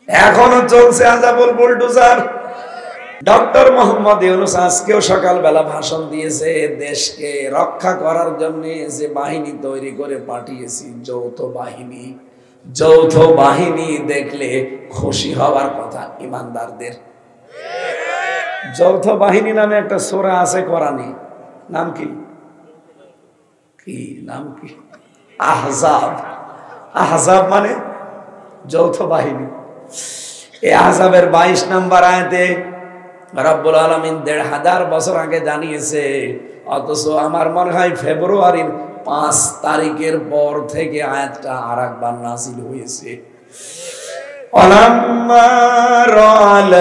এখনো চলছে আযাবুল bulldozer. Doctor Mohammad Yunus আজকেও সকালবেলা ভাষণ দিয়েছে, দেশকে রক্ষা করার জন্য যে বাহিনী তৈরি করে পাঠিয়েছি, যৌথ বাহিনী। যৌথ বাহিনী দেখলে খুশি হওয়ার কথা ইমানদারদের। যৌথ বাহিনী নামে একটা সূরা আছে কোরআনে, নাম কি? কি নাম কি? আহজাব। আহজাব মানে যৌথ বাহিনী। এই আহজাবের 22 নম্বর আয়াতে রব্বুল আলামিন ১৫০০ বছর আগে জানিয়েছে, অথচ আমার মনে হয় ফেব্রুয়ারির 5 তারিখের পর থেকে আয়াতটা আরেকবার নাযিল হয়েছে। ওয়ালাম্মা রাআল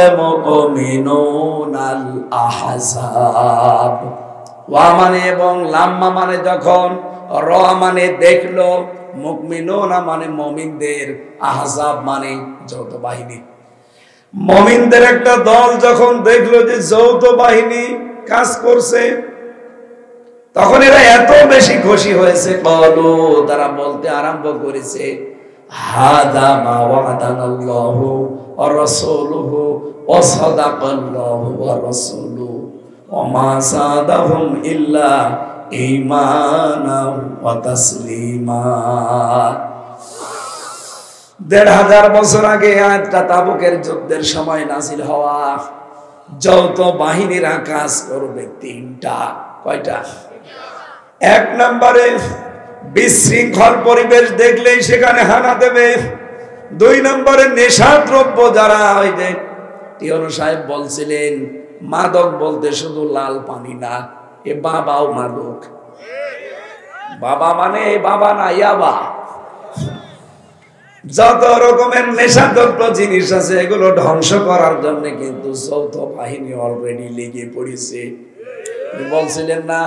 মুমিনুনাল আহজাব। ওয়া মানে এবং লাম্মা মানে যখন, র মানে দেখলো, মুমিনুনা মানে মুমিনদের, আহজাব মানে যৌথ বাহিনী। মুমিনদের একটা দল যখন দেখলো যে যৌথ বাহিনী কাজ করছে, তখন এরা এত বেশি খুশি হয়েছে, বলো তারা বলতে আরম্ভ করেছে, হাদা মা ওয়াদানাল্লাহু ওয়া রাসূলুহু ওয়া সাদাকাল্লাহু ওয়া রাসূলুহু ওয়া মা সাদাহুম ইল্লা ঈমানাও ওয়া তাসলিমা। ১৫০০ বছর আগে আয়াতটা তাবুকের যুদ্ধের সময় নাযিল হওয়া। যৌথ বাহিনীরা কাজ করবে ৩টা। কয়টা? ১ নম্বরে বিশৃঙ্খল পরিবেশ দেখলেই সেখানে হানা দেবে। ২ নম্বরে নেশাদ্রব্য, যারা ওই যে টিয়নো সাহেব বলছিলেন, মাদক বলতে শুধু লাল পানি না, এ বাবাও মাদক। বাবা মানে বাবা না, ইয়াবা। যত রকমের নেশাদ্রব্য জিনিস আছে এগুলো ধ্বংস করার জন্য কিন্তু যৌথ বাহিনী অলরেডি লেগে পড়েছে। বলছিলেন না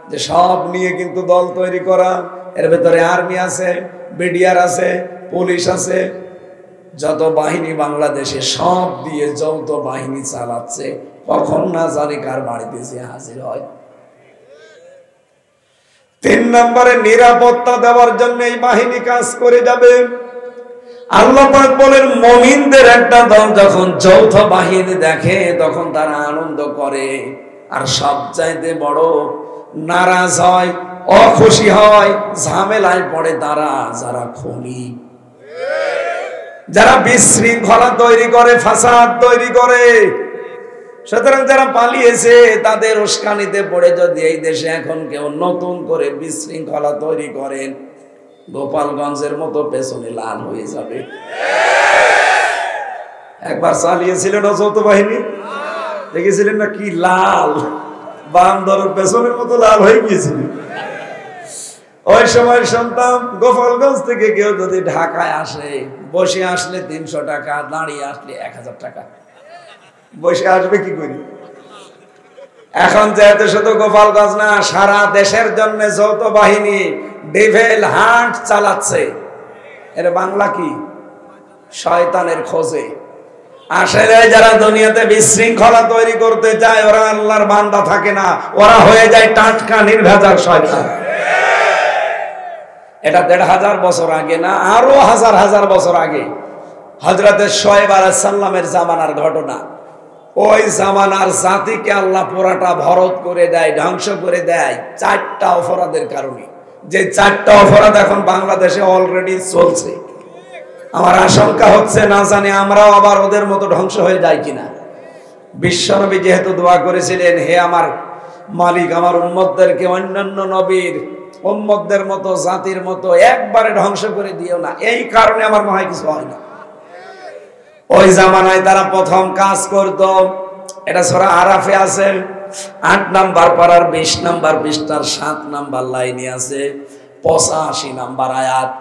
যে সব নিয়ে কিন্তু দল তৈরি করা, এর ভেতরে আর্মি আছে, বিডিআর আছে, পুলিশ আছে, যত বাহিনী বাংলাদেশে সব দিয়ে যৌথ বাহিনী চালাচ্ছে। কখন না জানি কার বাড়িতে যে হাজির হয়। ৩ নম্বরে নিরাপত্তা দেওয়ার জন্য এই বাহিনী কাজ করে যাবে। আল্লাহ পাক বলেন, মুমিনদের একটা দল যখন যৌথ বাহিনী দেখে তখন তারা আনন্দ করে। আর সবচাইতে বড় নারাজ হয়, অখুশি হয়, ঝামেলায় পড়ে তারা যারা খুনি, যারা বিশৃঙ্খলা তৈরি করে, ফাসাদ তৈরি করে। সুতরাং যারা পালিয়েছে তাদের উস্কানিতে পড়ে যদি এই দেশে এখন কেউ নতুন করে বিশৃঙ্খলা তৈরি করেন, গোপালগঞ্জের মতো পেছনে লাল হয়ে যাবে। একবার চালিয়েছিলেন না যৌথ বাহিনী, দেখেছিলেন না কি লাল, বান্দরের পেছনের মতো লাল হয়ে গিয়েছিল। ওই সময় শুনতাম গোপালগঞ্জ থেকে কেউ যদি ঢাকায় আসে, বসে আসলে ৩০০ টাকা, দাঁড়িয়ে আসলে ১০০০ টাকা। বসে আসবে কি করি? এখন যেহেতু শুধু গোপালগঞ্জ না, সারা দেশের জন্য যৌথ বাহিনী ডেভিল হান্ট চালাচ্ছে। এর বাংলা কি? শয়তানের খোঁজে। আসলে যারা দুনিয়াতে বিশৃঙ্খলা তৈরি করতে যায় ওরা আল্লাহর বান্দা থাকে না, ওরা হয়ে যায় টাটকা নির্ভেজাল শয়তান। এটা ১৫০০ বছর আগে না, আরো হাজার হাজার বছর আগে হযরতে শুআয়ব আলাইহিস সালামের জামানার ঘটনা। ওই জামানার জাতিকে আল্লাহ পুরাটা ভরত করে দেয়, ধ্বংস করে দেয় ৪টা অপরাধের কারণে। যে ৪টা অপরাধ এখন বাংলাদেশে অলরেডি চলছে। আমার আশঙ্কা হচ্ছে না জানি আমরাও আবার ওদের মতো ধ্বংস হয়ে যাই কিনা। বিশ্বনবী যেহেতু দোয়া করেছিলেন, হে আমার মালিক, আমার উম্মতদেরকে অন্যান্য নবীর উম্মতদের মতো, জাতির মতো একবারে ধ্বংস করে দিও না। এই কারণে আমার মনে হয় কিছু হয় না। ওই জামানায় তারা প্রথম কাজ করত, এটা সূরা আরাফে আছে, ৮ নাম্বার পারার ২০ নাম্বার পৃষ্ঠার ৭ নাম্বার লাইনে আছে, ৮৫ নাম্বার আয়াত।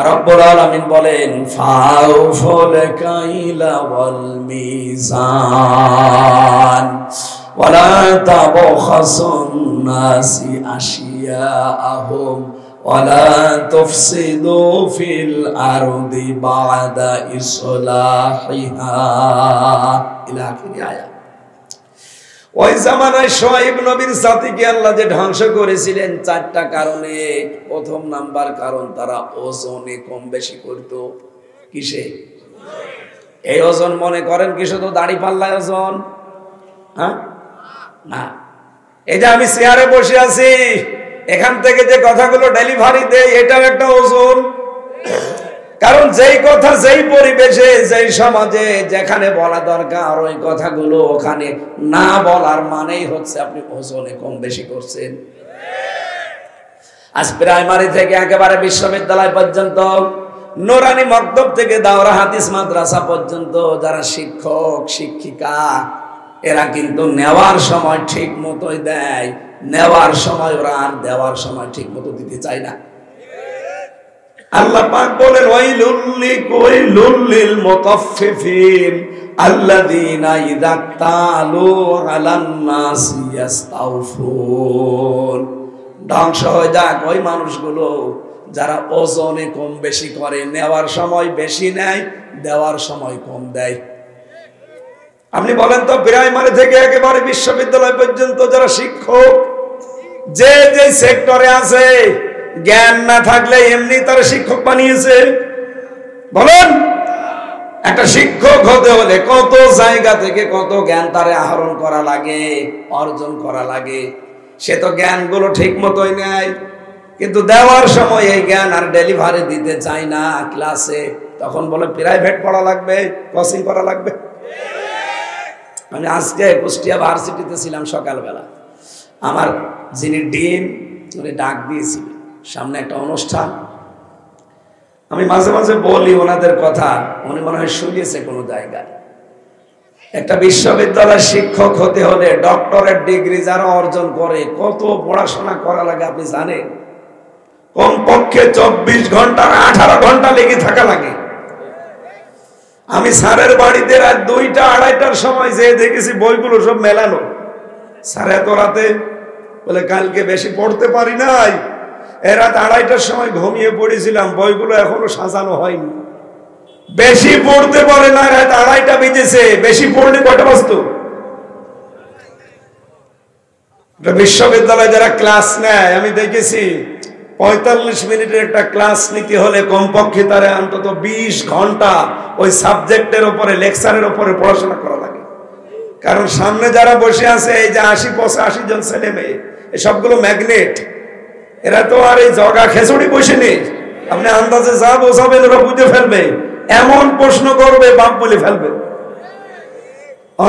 রব্বুল আলামিন বলেন, ফাউফুল কাইলা ওয়াল মিজান ওয়ালা তাবখাসুন নাসি আশিয়াআহুম ওয়ালা তুফসিদু ফিল আরদি বা'দা ইসলাহিহা ইলা আখির আয়াত। ওই জামানায় শুআয়ব নবীর জাতিকে আল্লাহ যে ধ্বংস করেছিলেন ৪টা কারণে। প্রথম নাম্বার কারণ, তারা ওজনে কম বেশি করত। কিসে? এই ওজন মনে করেন কি শুধু দাড়ি পাল্লায় ওজন? হ্যাঁ, না। এই যে আমি চেয়ারে বসে আছি, এখান থেকে যে কথাগুলো ডেলিভারি দেয়, এটাও একটা ওজন। কারণ যেই কথা যেই পরিবেশে, যেই সমাজে, যেখানে বলা দরকার ওই কথাগুলো ওখানে না বলার মানেই হচ্ছে আপনি ওজনে কম বেশি করছেন। আজ প্রাইমারি থেকে একেবারে বিশ্ববিদ্যালয় পর্যন্ত, নুরানি মক্তব থেকে দাওরা হাদিস মাদ্রাসা পর্যন্ত যারা শিক্ষক শিক্ষিকা, এরা কিন্তু নেওয়ার সময় ঠিক মতোই দেয়, নেওয়ার সময় ওরা আর দেওয়ার সময় ঠিক মতো দিতে চায় না। আল্লাহ পাক বলেন ওয়াইলুল লিল মুতাফফিফিন আল্লাযীনা ইযা তালু আলান নাস ইস্তাউফুন। ধ্বংস হয়ে যাক ওই মানুষগুলো যারা ওজনে কম বেশি করে, নেওয়ার সময় বেশি নেয়, দেওয়ার সময় কম দেয়। আপনি বলেন তো, প্রাইমারি থেকে একেবারে বিশ্ববিদ্যালয় পর্যন্ত যারা শিক্ষক, যে যে সেক্টরে আছে, জ্ঞান না থাকলে এমনি তারা শিক্ষক বানিয়েছে? বলেন, একটা শিক্ষক হতে হলে কত জায়গা থেকে কত জ্ঞান তারে আহরণ করা লাগে, অর্জন করা লাগে। সে তো জ্ঞানগুলো ঠিক মতোই নেয়, কিন্তু দেওয়ার সময় এই জ্ঞান আর ডেলিভারি দিতে চায় না ক্লাসে। তখন বলে প্রাইভেট পড়া লাগবে, কোচিং করা লাগবে। আমি আজকে কুষ্টিয়া ভার্সিটিতে ছিলাম সকালবেলা, আমার যিনি ডিন উনি ডাক দিয়েছিলেন, সামনে একটা অনুষ্ঠান। আমি মাঝে মাঝে বলি ওনাদের কথা, উনি মনে হয় শুনিয়েছে কোনো জায়গায়। একটা বিশ্ববিদ্যালয়ের শিক্ষক হতে হলে ডক্টরেট ডিগ্রি যারা অর্জন করে কত পড়াশোনা করা লাগে আপনি জানেন? কমপক্ষে 24 ঘন্টা 18 ঘন্টা লেগে থাকা লাগে। আমি স্যারের বাড়িতে রাত 2টা 2:30টার সময় যেয়ে দেখেছি বইগুলো সব মেলানো। স্যার এত রাতে? বলে কালকে বেশি পড়তে পারি নাই, এ রাত 2:30টার সময় ঘুমিয়ে পড়েছিলাম, বইগুলো এখনো সাজানো হয়নি। বেশি পড়তে পারে না, রাত 2:30টা বেজেছে, বেশি পড়লে কটা বাজতো? বিশ্ববিদ্যালয়ে যারা ক্লাস নেয় আমি দেখেছি 45 মিনিটের একটা ক্লাস নিতে হলে কমপক্ষে তারা অন্তত 20 ঘন্টা ওই সাবজেক্টের উপরে, লেকচারের উপরে পড়াশোনা করা লাগে। কারণ সামনে যারা বসে আছে, এই যে 80-85 জন ছেলে মেয়ে, এই সবগুলো ম্যাগনেট। এরা তো আর এই জগা খেচুড়ি বসে নেই, আপনি আন্দাজে যা বোঝাবেন ওরা বুঝে ফেলবে, এমন প্রশ্ন করবে বাপ বলে ফেলবে।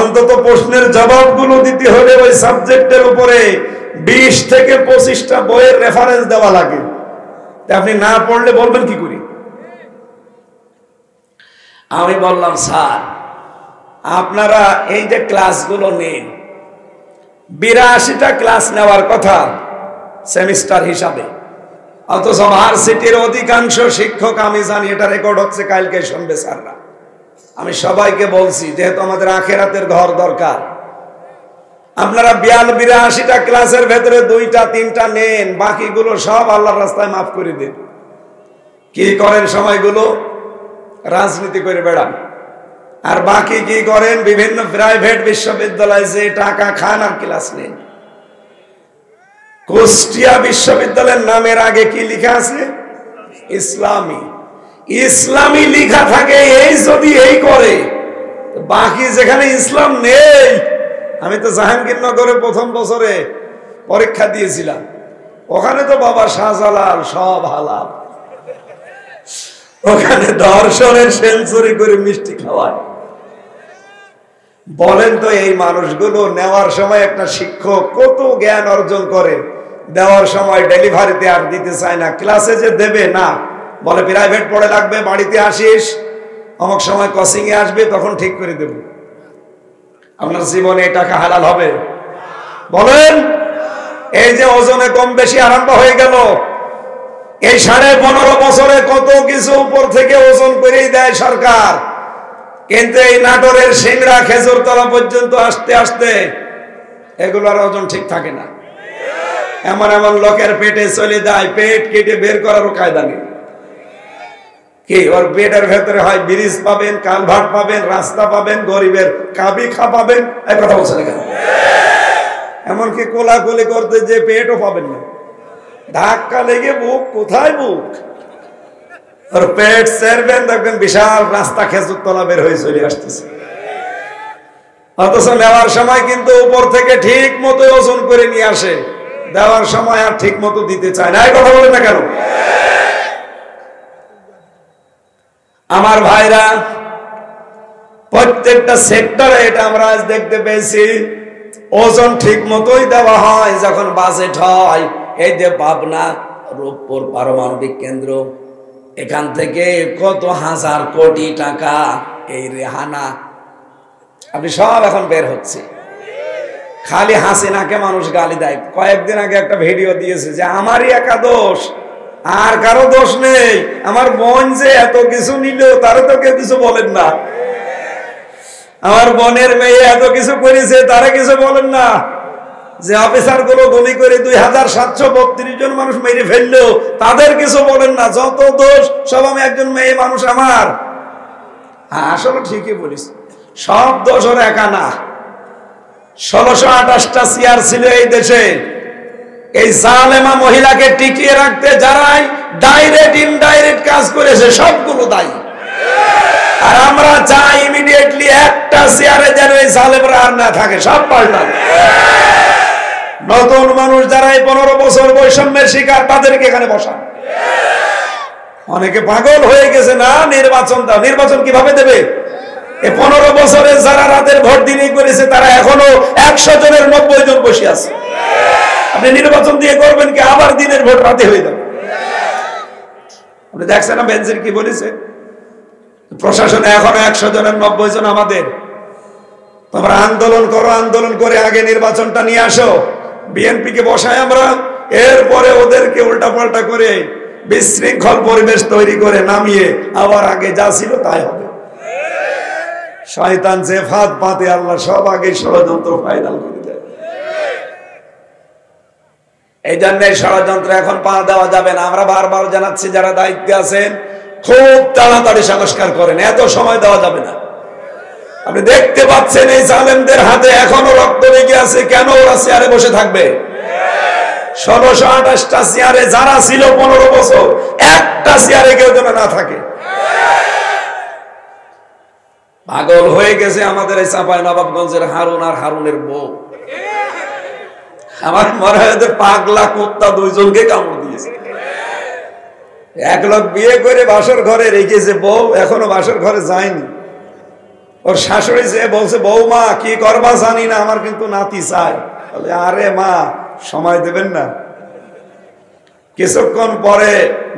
অন্তত প্রশ্নের জবাবগুলো দিতে হলে ওই সাবজেক্টের উপরে 20 থেকে 25টা বইয়ের রেফারেন্স দেওয়া লাগে। আপনি না পড়লে বলবেন কি করি? আমি বললাম স্যার আপনারা এই যে ক্লাসগুলো নেন, 82টা ক্লাস নেওয়ার কথা সেমিস্টার হিসাবে, অথচ ভার্সিটির অধিকাংশ শিক্ষক, আমি জানি এটা রেকর্ড হচ্ছে, কালকে শুনবে স্যাররা, আমি সবাইকে বলছি যেহেতু আমাদের আখেরাতের ঘর দরকার, আপনারা 82টা ক্লাসের ভেতরে 2টা 3টা নেন, বাকিগুলো সব আল্লাহর রাস্তায় মাফ করে দিন। কি করেন সময়গুলো? রাজনীতি করে বেড়ান। আর বাকি কি করেন? বিভিন্ন প্রাইভেট বিশ্ববিদ্যালয়ে যে টাকা খান আর ক্লাস নেন। কুষ্টিয়া বিশ্ববিদ্যালয়ের নামের আগে কি লেখা আছে? ইসলামী। ইসলামী লেখা থাকে, এই যদি এই করে, বাকি যেখানে ইসলাম নেই। আমি তো জাহাঙ্গীরনগরে প্রথম বছরে পরীক্ষা দিয়েছিলাম, ওখানে তো বাবা শাহজালাল সব হালাল, ওখানে দর্শনের সেঞ্চুরি করে মিষ্টি খাওয়ায়। বলেন তো এই মানুষগুলো নেওয়ার সময় একটা শিক্ষক কত জ্ঞান অর্জন করে, দেওয়ার সময় ডেলিভারিতে আর দিতে চায় না, ক্লাসে যে দেবে না, বলে প্রাইভেট পড়ে লাগবে, বাড়িতে আসিস, অমুক সময় কোচিং এ আসবে, তখন ঠিক করে দেব। আপনার জীবনে এই টাকা হালাল হবে? বলেন। এই যে ওজনে কম বেশি আরম্ভ হয়ে গেল, এই 15.5 বছরে কত কিছু উপর থেকে ওজন করেই দেয় সরকার, কিন্তু এই নাটোরের সিংড়া খেজুরতলা পর্যন্ত আসতে আসতে এগুলোর ওজন ঠিক থাকে না। এমন এমন লোকের পেটে চলে যায়, পেট কেটে বের করারও কায়দা নেই। কি ওর পেটের ভেতরে হয় ব্রিজ পাবেন, কালভার্ট পাবেন, রাস্তা পাবেন, গরিবের কাবিখা পাবেন, এই কথা বলছে না কেন? এমনকি কোলাকুলি করতে যে পেটও পাবেন না, ধাক্কা লেগে বুক, কোথায় বুক, ওর পেট চেরবেন দেখবেন বিশাল রাস্তা খেজুর তলা বের হয়ে চলে আসতেছে, অথচ নেওয়ার সময় কিন্তু উপর থেকে ঠিক মতো ওজন করে নিয়ে আসে, দেওয়ার সময় আর ঠিক মতো দিতে চায় না। এই কথা বলে না কেন? আমার ভাইরা, প্রত্যেকটা সেক্টরে এটা আমরা আজ দেখতে পেয়েছি, ওজন ঠিক মতোই দেওয়া হয় যখন বাজেট হয়। এই যে পাবনা রূপপুর পারমাণবিক কেন্দ্র, এখান থেকে কত হাজার কোটি টাকা এই রেহানা আপনি সব এখন বের হচ্ছে। খালি হাসিনাকে মানুষ গালি দেয়। কয়েকদিন আগে একটা ভিডিও দিয়েছে যে আমারই একা দোষ, আর কারো দোষ নেই, আমার বোন যে এত কিছু নিল তারও তো কেউ কিছু বলেন না, আমার বোনের মেয়ে এত কিছু করেছে তারা কিছু বলেন না, যে অফিসার গুলো গুলি করে 2732 জন মানুষ মেরে ফেললো তাদের কিছু বলেন না, যত দোষ সব আমি একজন মেয়ে মানুষ আমার। হ্যাঁ, আসলে ঠিকই বলিস, সব দোষ ওর একা না। 1628টা চেয়ার ছিল এই দেশে, এই জালেমা মহিলাকে টিকিয়ে রাখতে যারাই ডাইরেক্ট ইনডাইরেক্ট কাজ করেছে সবগুলো দায়ী। আর আমরা চাই ইমিডিয়েটলি একটা চেয়ারে যেন এই জালেমরা আর না থাকে, সব পাল্টান। নতুন মানুষ যারা এই 15 বছর বৈষম্যের শিকার তাদেরকে এখানে বসান। অনেকে পাগল হয়ে গেছে, না নির্বাচন দাও। নির্বাচন কিভাবে দেবে? এই 15 বছরে যারা রাতের ভোট দিনই করেছে তারা এখনো 100 জনের 90 জন বসে আছে। আপনি নির্বাচন দিয়ে করবেন কি? আবার দিনের ভোট রাতে হয়ে যাবে। আপনি দেখছেন না বেঞ্জির কি বলেছে? প্রশাসনে এখনো 100 জনের 90 জন আমাদের। তোমরা আন্দোলন করো, আন্দোলন করে আগে নির্বাচনটা নিয়ে আসো, বিএনপি কে বসাই আমরা, এরপরে ওদেরকে উল্টাপাল্টা করে বিশৃঙ্খল পরিবেশ তৈরি করে নামিয়ে আবার আগে যা ছিল তাই হবে। শয়তান যে ফাঁদ পাতে আল্লাহ সব আগে ষড়যন্ত্র ফাইনাল করে দেয়। এই জন্য ষড়যন্ত্র এখন পা দেওয়া যাবে না। আমরা বারবার জানাচ্ছি যারা দায়িত্বে আছেন খুব তাড়াতাড়ি সংস্কার করেন, এত সময় দেওয়া যাবে না। আপনি দেখতে পাচ্ছেন এই জালেমদের হাতে এখনো রক্ত লেগে আছে, কেন ওরা চেয়ারে বসে থাকবে? 1628টা চেয়ারে যারা ছিল 15 বছর, একটা চেয়ারে কেউ যেন না থাকে। পাগল হয়ে গেছে আমাদের এই চাঁপাই নবাবগঞ্জের হারুন আর হারুনের বউ। আমার মনে হয় পাগলা কুত্তা দুইজনকে কামড় দিয়েছে। এক লোক বিয়ে করে বাসর ঘরে রেখেছে, বউ এখনো বাসর ঘরে যায়নি। ওর শাশুড়ি যে বলছে, বৌমা কি করবা জানি না, আমার কিন্তু নাতি চাই। বলে আরে মা সময় দেবেন না। কিছুক্ষণ পরে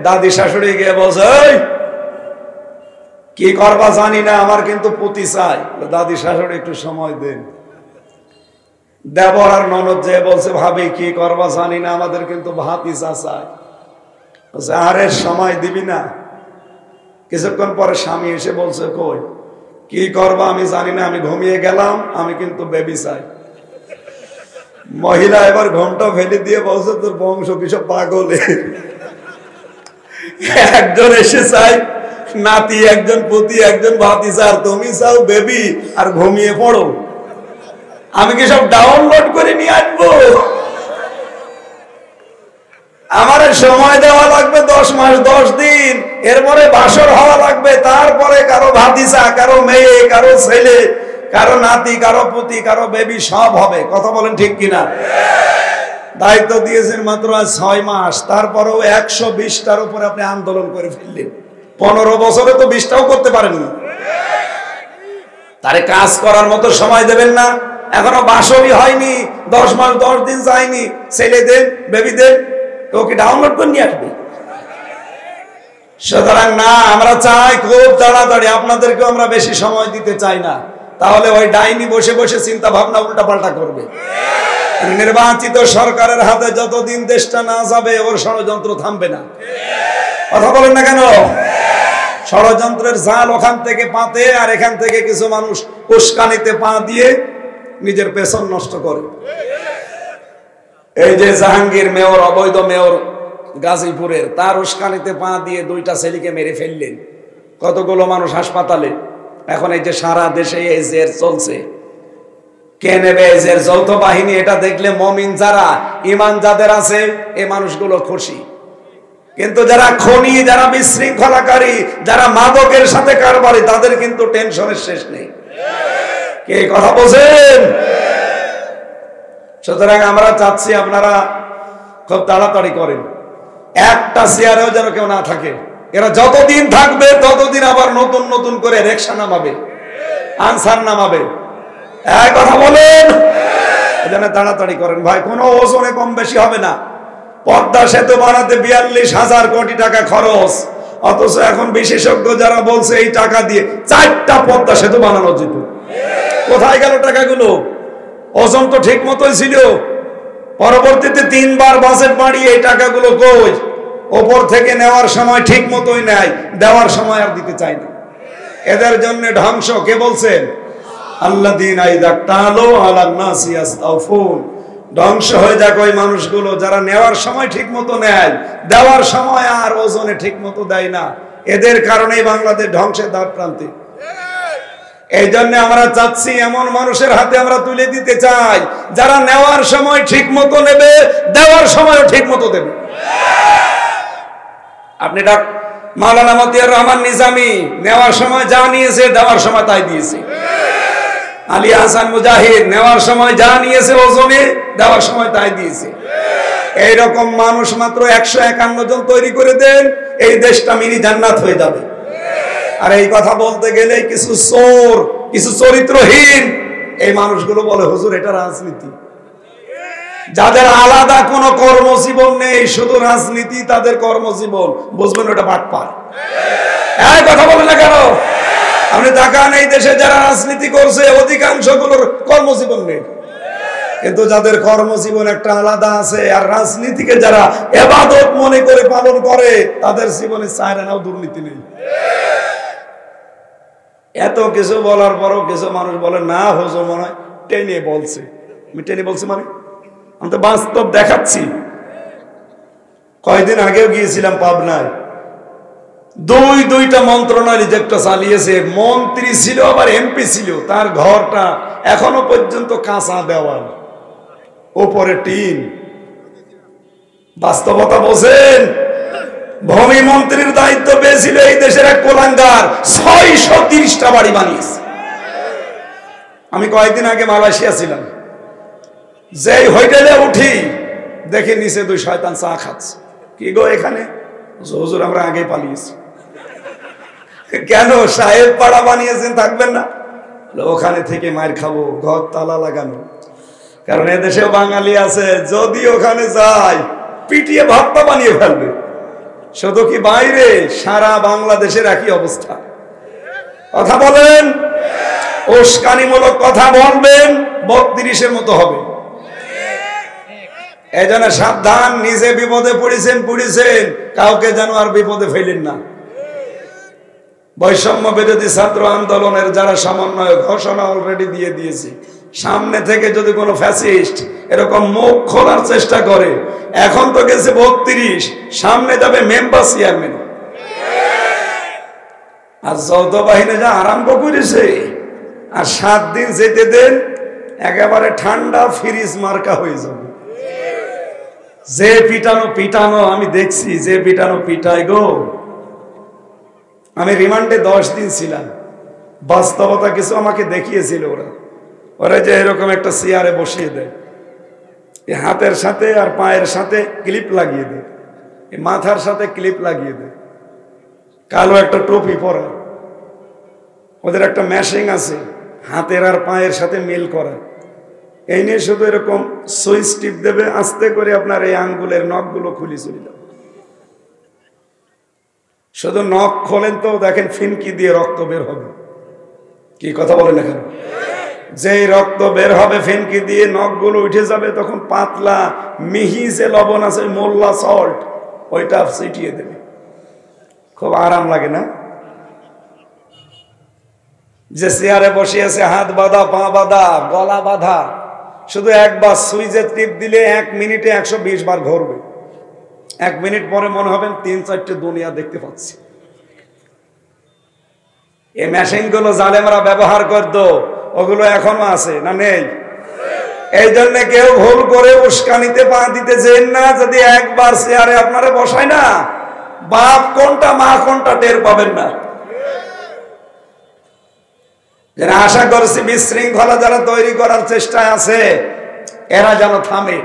দাদি শাশুড়ি গিয়ে বলছে, ওই কি করবা জানি না, আমার কিন্তু পুতি চাই। দাদি শাশুড়ি একটু সময় দেন। দেবর আর ননদ যে বলছে, ভাবি কি করবা জানি না, আমাদের কিন্তু ভাতিজা চাই। আরে সময় দিবি না। কিছুক্ষণ পরে স্বামী এসে বলছে, কই কি করবা আমি জানি না, আমি ঘুমিয়ে গেলাম, আমি কিন্তু বেবি চাই। মহিলা এবার ঘুমটা ফেলে দিয়ে বলছে, তোর বংশ কিসব পাগলে, একজন এসে চাই নাতি, একজন পুতি, একজন ভাতিজা, আর তুমি চাও বেবি আর ঘুমিয়ে পড়ো। আমি কি সব ডাউনলোড করে নিয়ে আসবো? আমার সময় দেওয়া লাগবে 10 মাস 10 দিন, এরপরে বাসর হওয়া লাগবে, তারপরে কারো ভাতিজা, কারো মেয়ে, কারো ছেলে, কারো নাতি, কারো পুতি, কারো বেবি সব হবে। কথা বলেন ঠিক কিনা? দায়িত্ব দিয়েছেন মাত্র 6 মাস, তারপরেও 120টার উপরে আপনি আন্দোলন করে ফেললেন। 15 বছরে তো 20টাও করতে পারেননি। তারে কাজ করার মতো সময় দেবেন না। এখনো বাসরই হয়নি, 10 মাস 10 দিন যায়নি, ছেলে দেন, বেবি দেন, ওকে ডাউনলোড করে নিয়ে আসবে। সুতরাং না, আমরা চাই খুব তাড়াতাড়ি, আপনাদেরকেও আমরা বেশি সময় দিতে চাই না। তাহলে ওই ডাইনি বসে বসে চিন্তা ভাবনা উল্টাপাল্টা করবে। নির্বাচিত সরকারের হাতে যতদিন দেশটা না যাবে ওর ষড়যন্ত্র থামবে না। কথা বলেন না কেন? ষড়যন্ত্রের জাল ওখান থেকে পাতে, আর এখান থেকে কিছু মানুষ উস্কানিতে পা দিয়ে নিজের পেছন নষ্ট করে। এই যে জাহাঙ্গীর মেয়র, অবৈধ মেয়র গাজীপুরের, তার উস্কানিতে পা দিয়ে 2টা ছেলেকে মেরে ফেললেন, কতগুলো মানুষ হাসপাতালে। এখন এই যে সারা দেশে এই জের চলছে, কে নেবে এই জের? যৌথ বাহিনী। এটা দেখলে মমিন যারা, ইমান যাদের আছে, এই মানুষগুলো খুশি। কিন্তু যারা খনি, যারা বিশৃঙ্খলাকারী, যারা মাদকের সাথে কারবারি, তাদের কিন্তু টেনশনের শেষ নেই। কে কথা বলছেন? সুতরাং আমরা চাচ্ছি আপনারা খুব তাড়াতাড়ি করেন, একটা চেয়ারেও যেন কেউ না থাকে। এরা যতদিন থাকবে ততদিন আবার নতুন নতুন করে রিকশা নামাবে, আনসার নামাবে। এক কথা বলেন, এজন্য তাড়াতাড়ি করেন ভাই। কোনো ওজনে কম বেশি হবে না। পদ্মা সেতু বানাতে 42,000 কোটি টাকা খরচ, অথচ এখন বিশেষজ্ঞ যারা বলছে এই টাকা দিয়ে 4টা পদ্মা সেতু বানানো যেত। কোথায় গেল টাকাগুলো? ওজন তো ঠিক মতোই ছিল, পরবর্তীতে 3বার বাজেট বাড়িয়ে এই টাকাগুলো কই? ওপর থেকে নেওয়ার সময় ঠিক মতোই নেয়, দেওয়ার সময় আর দিতে চায় না। এদের জন্য ধ্বংস। কে বলছেন? আল্লাযীনা ইযা তালু আলান নাসি ইস্তাউফুন। ধ্বংস হয়ে যাক ওই মানুষগুলো যারা নেওয়ার সময় ঠিক মতো নেয়, দেওয়ার সময় আর ওজনে ঠিক মতো দেয় না। এদের কারণেই বাংলাদেশ ধ্বংসের দ্বার প্রান্তে। এই জন্য আমরা চাচ্ছি এমন মানুষের হাতে আমরা তুলে দিতে চাই যারা নেওয়ার সময় ঠিক মতো নেবে, দেওয়ার সময়ও ঠিক মতো দেবে। আপনি মাওলানা মতিয়ার রহমান নিজামী নেওয়ার সময় যা নিয়েছে, দেওয়ার সময় তাই দিয়েছে। আলী হাসান মুজাহিদ নেওয়ার সময় যা নিয়েছে ওজনে, দেওয়ার সময় তাই দিয়েছে। এইরকম মানুষ মাত্র 151 জন তৈরি করে দেন, এই দেশটা মিনি জান্নাত হয়ে যাবে। আর এই কথা বলতে গেলে কিছু চোর, কিছু চরিত্রহীন এই মানুষগুলো বলে হুজুর এটা রাজনীতি। যাদের আলাদা কোনো কর্মজীবন নেই, শুধু রাজনীতি তাদের কর্মজীবন, বুঝবেন ওটা বাটপার। এই কথা বলেন না কেন? আপনি তাকান এই দেশে যারা রাজনীতি করছে অধিকাংশ গুলোর কর্মজীবন নেই, কিন্তু যাদের কর্মজীবন একটা আলাদা আছে, আর রাজনীতিকে যারা ইবাদত মনে করে পালন করে তাদের জীবনে চায়রানাও দুর্নীতি নেই। এত কিছু বলার পরও কিছু মানুষ বলে না হুজুর মনে হয় টেনে বলছে। আমি টেনে বলছি মানে? আমি তো বাস্তব দেখাচ্ছি। কয়েকদিন আগেও গিয়েছিলাম পাবনায়, দুইটা মন্ত্রণালয় রিজেক্ট চালিয়েছে। মন্ত্রী ছিল আবার এমপি ছিল, তার ঘরটা এখনো পর্যন্ত কাঁচা দেওয়াল, উপরে টিন। বাস্তবতা বোঝেন? ভূমি মন্ত্রীর দায়িত্ব পেয়েছিল এই দেশের এক কোলাঙ্গার, 630টা বাড়ি বানিয়েছে। আমি কয়েকদিন আগে মালয়েশিয়া ছিলাম, যেই হোটেলে উঠি দেখে নিচে 2 শয়তান চা খাচ্ছে। কি গো এখানে? হুজুর আমরা আগে পালিয়েছি। কেন? সাহেব পাড়া বানিয়েছেন, থাকবেন না? ওখানে থেকে মার খাবো, ঘর তালা লাগানো। কারণ এদেশেও বাঙালি আছে, যদি ওখানে যায় পিটিয়ে ভাতটা বানিয়ে ফেলবে। শুধু কি বাইরে, সারা বাংলাদেশের একই অবস্থা। কথা বলেন, উস্কানিমূলক কথা বলবেন, 32-এর মতো হবে। এই জন্য সাবধান, নিজে বিপদে পড়েছেন, কাউকে যেন আর বিপদে ফেলেন না। বৈষম্য বিরোধী ছাত্র আন্দোলনের যারা সমন্বয়ক, ঘোষণা অলরেডি দিয়ে দিয়েছে, সামনে থেকে যদি কোনো ফ্যাসিস্ট এরকম মুখ খোলার চেষ্টা করে, এখন তো গেছে 32, সামনে যাবে মেম্বার চেয়ারম্যান। আর যৌথ বাহিনী যা আরম্ভ করেছে, আর 7 দিন যেতে দেন একেবারে ঠান্ডা ফ্রিজ মার্কা হয়ে যাবে। যে পিটানো আমি দেখছি, যে পিটায় গো। আমি রিমান্ডে 10 দিন ছিলাম, বাস্তবতা কিছু আমাকে দেখিয়েছিল। ওরা যে এরকম একটা চেয়ারে বসিয়ে দেয়, এই হাতের সাথে আর পায়ের সাথে ক্লিপ লাগিয়ে দেয়, এই মাথার সাথে ক্লিপ লাগিয়ে দেয়, কালো একটা টুপি পরা। ওদের একটা মেশিন আছে হাতের আর পায়ের সাথে মিল করা। এই নিয়ে শুধু এরকম সুইচ টিপ দেবে, আস্তে করে আপনার এই আঙ্গুলের নখগুলো খুলে চলে যাবে। শুধু নখ খোলেন তো দেখেন ফিনকি দিয়ে রক্ত বের হবে। কি কথা বলেন এখানে? যেই রক্ত বের হবে ফিনকি দিয়ে, নখগুলো উঠে যাবে, তখন পাতলা মিহি যে লবণ আছে, মোল্লা সল্ট, ওইটা ছিটিয়ে দেবে। খুব আরাম লাগে না? যে চেয়ারে বসে আছে, হাত বাঁধা, পা বাঁধা, গলা বাঁধা, শুধু একবার সুইচে টিপ দিলে 1 মিনিটে 120 বার ঘুরবে। 1 মিনিট পরে মনে হবে 3-4টে দুনিয়া দেখতে পাচ্ছি। এই মেশিন গুলো জালেমরা ব্যবহার করতো, ওগুলো এখনো আছে না নেই? এই জন্য কেউ ভুল করে উস্কানিতে পা দিতে চান না। যদি একবার চেয়ারে আপনারা বসায় না, বাপ কোনটা মা কোনটা টের পাবেন না। যারা আশা করছি বিশৃঙ্খলা যারা তৈরি করার চেষ্টায় আছে এরা যেন থামে।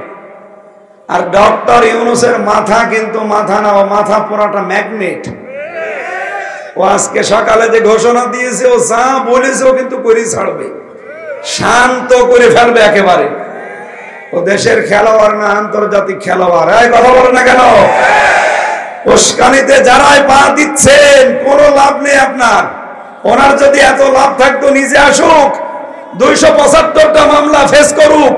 আর ডক্টর ইউনূসের মাথা কিন্তু মাথা না, ও মাথা পুরাটা ম্যাগনেট। ও আজকে সকালে যে ঘোষণা দিয়েছে, ও যা বলেছে ও কিন্তু করেই ছাড়বে, শান্ত করে ফেলবে একেবারে। ও দেশের খেলোয়াড় না, আন্তর্জাতিক খেলোয়াড়। এই কথা বলে না কেন? উস্কানিতে যারাই পা দিচ্ছেন কোনো লাভ নেই আপনার। ওনার যদি এত লাভ থাকতো নিজে আসুক, 275টা মামলা ফেস করুক।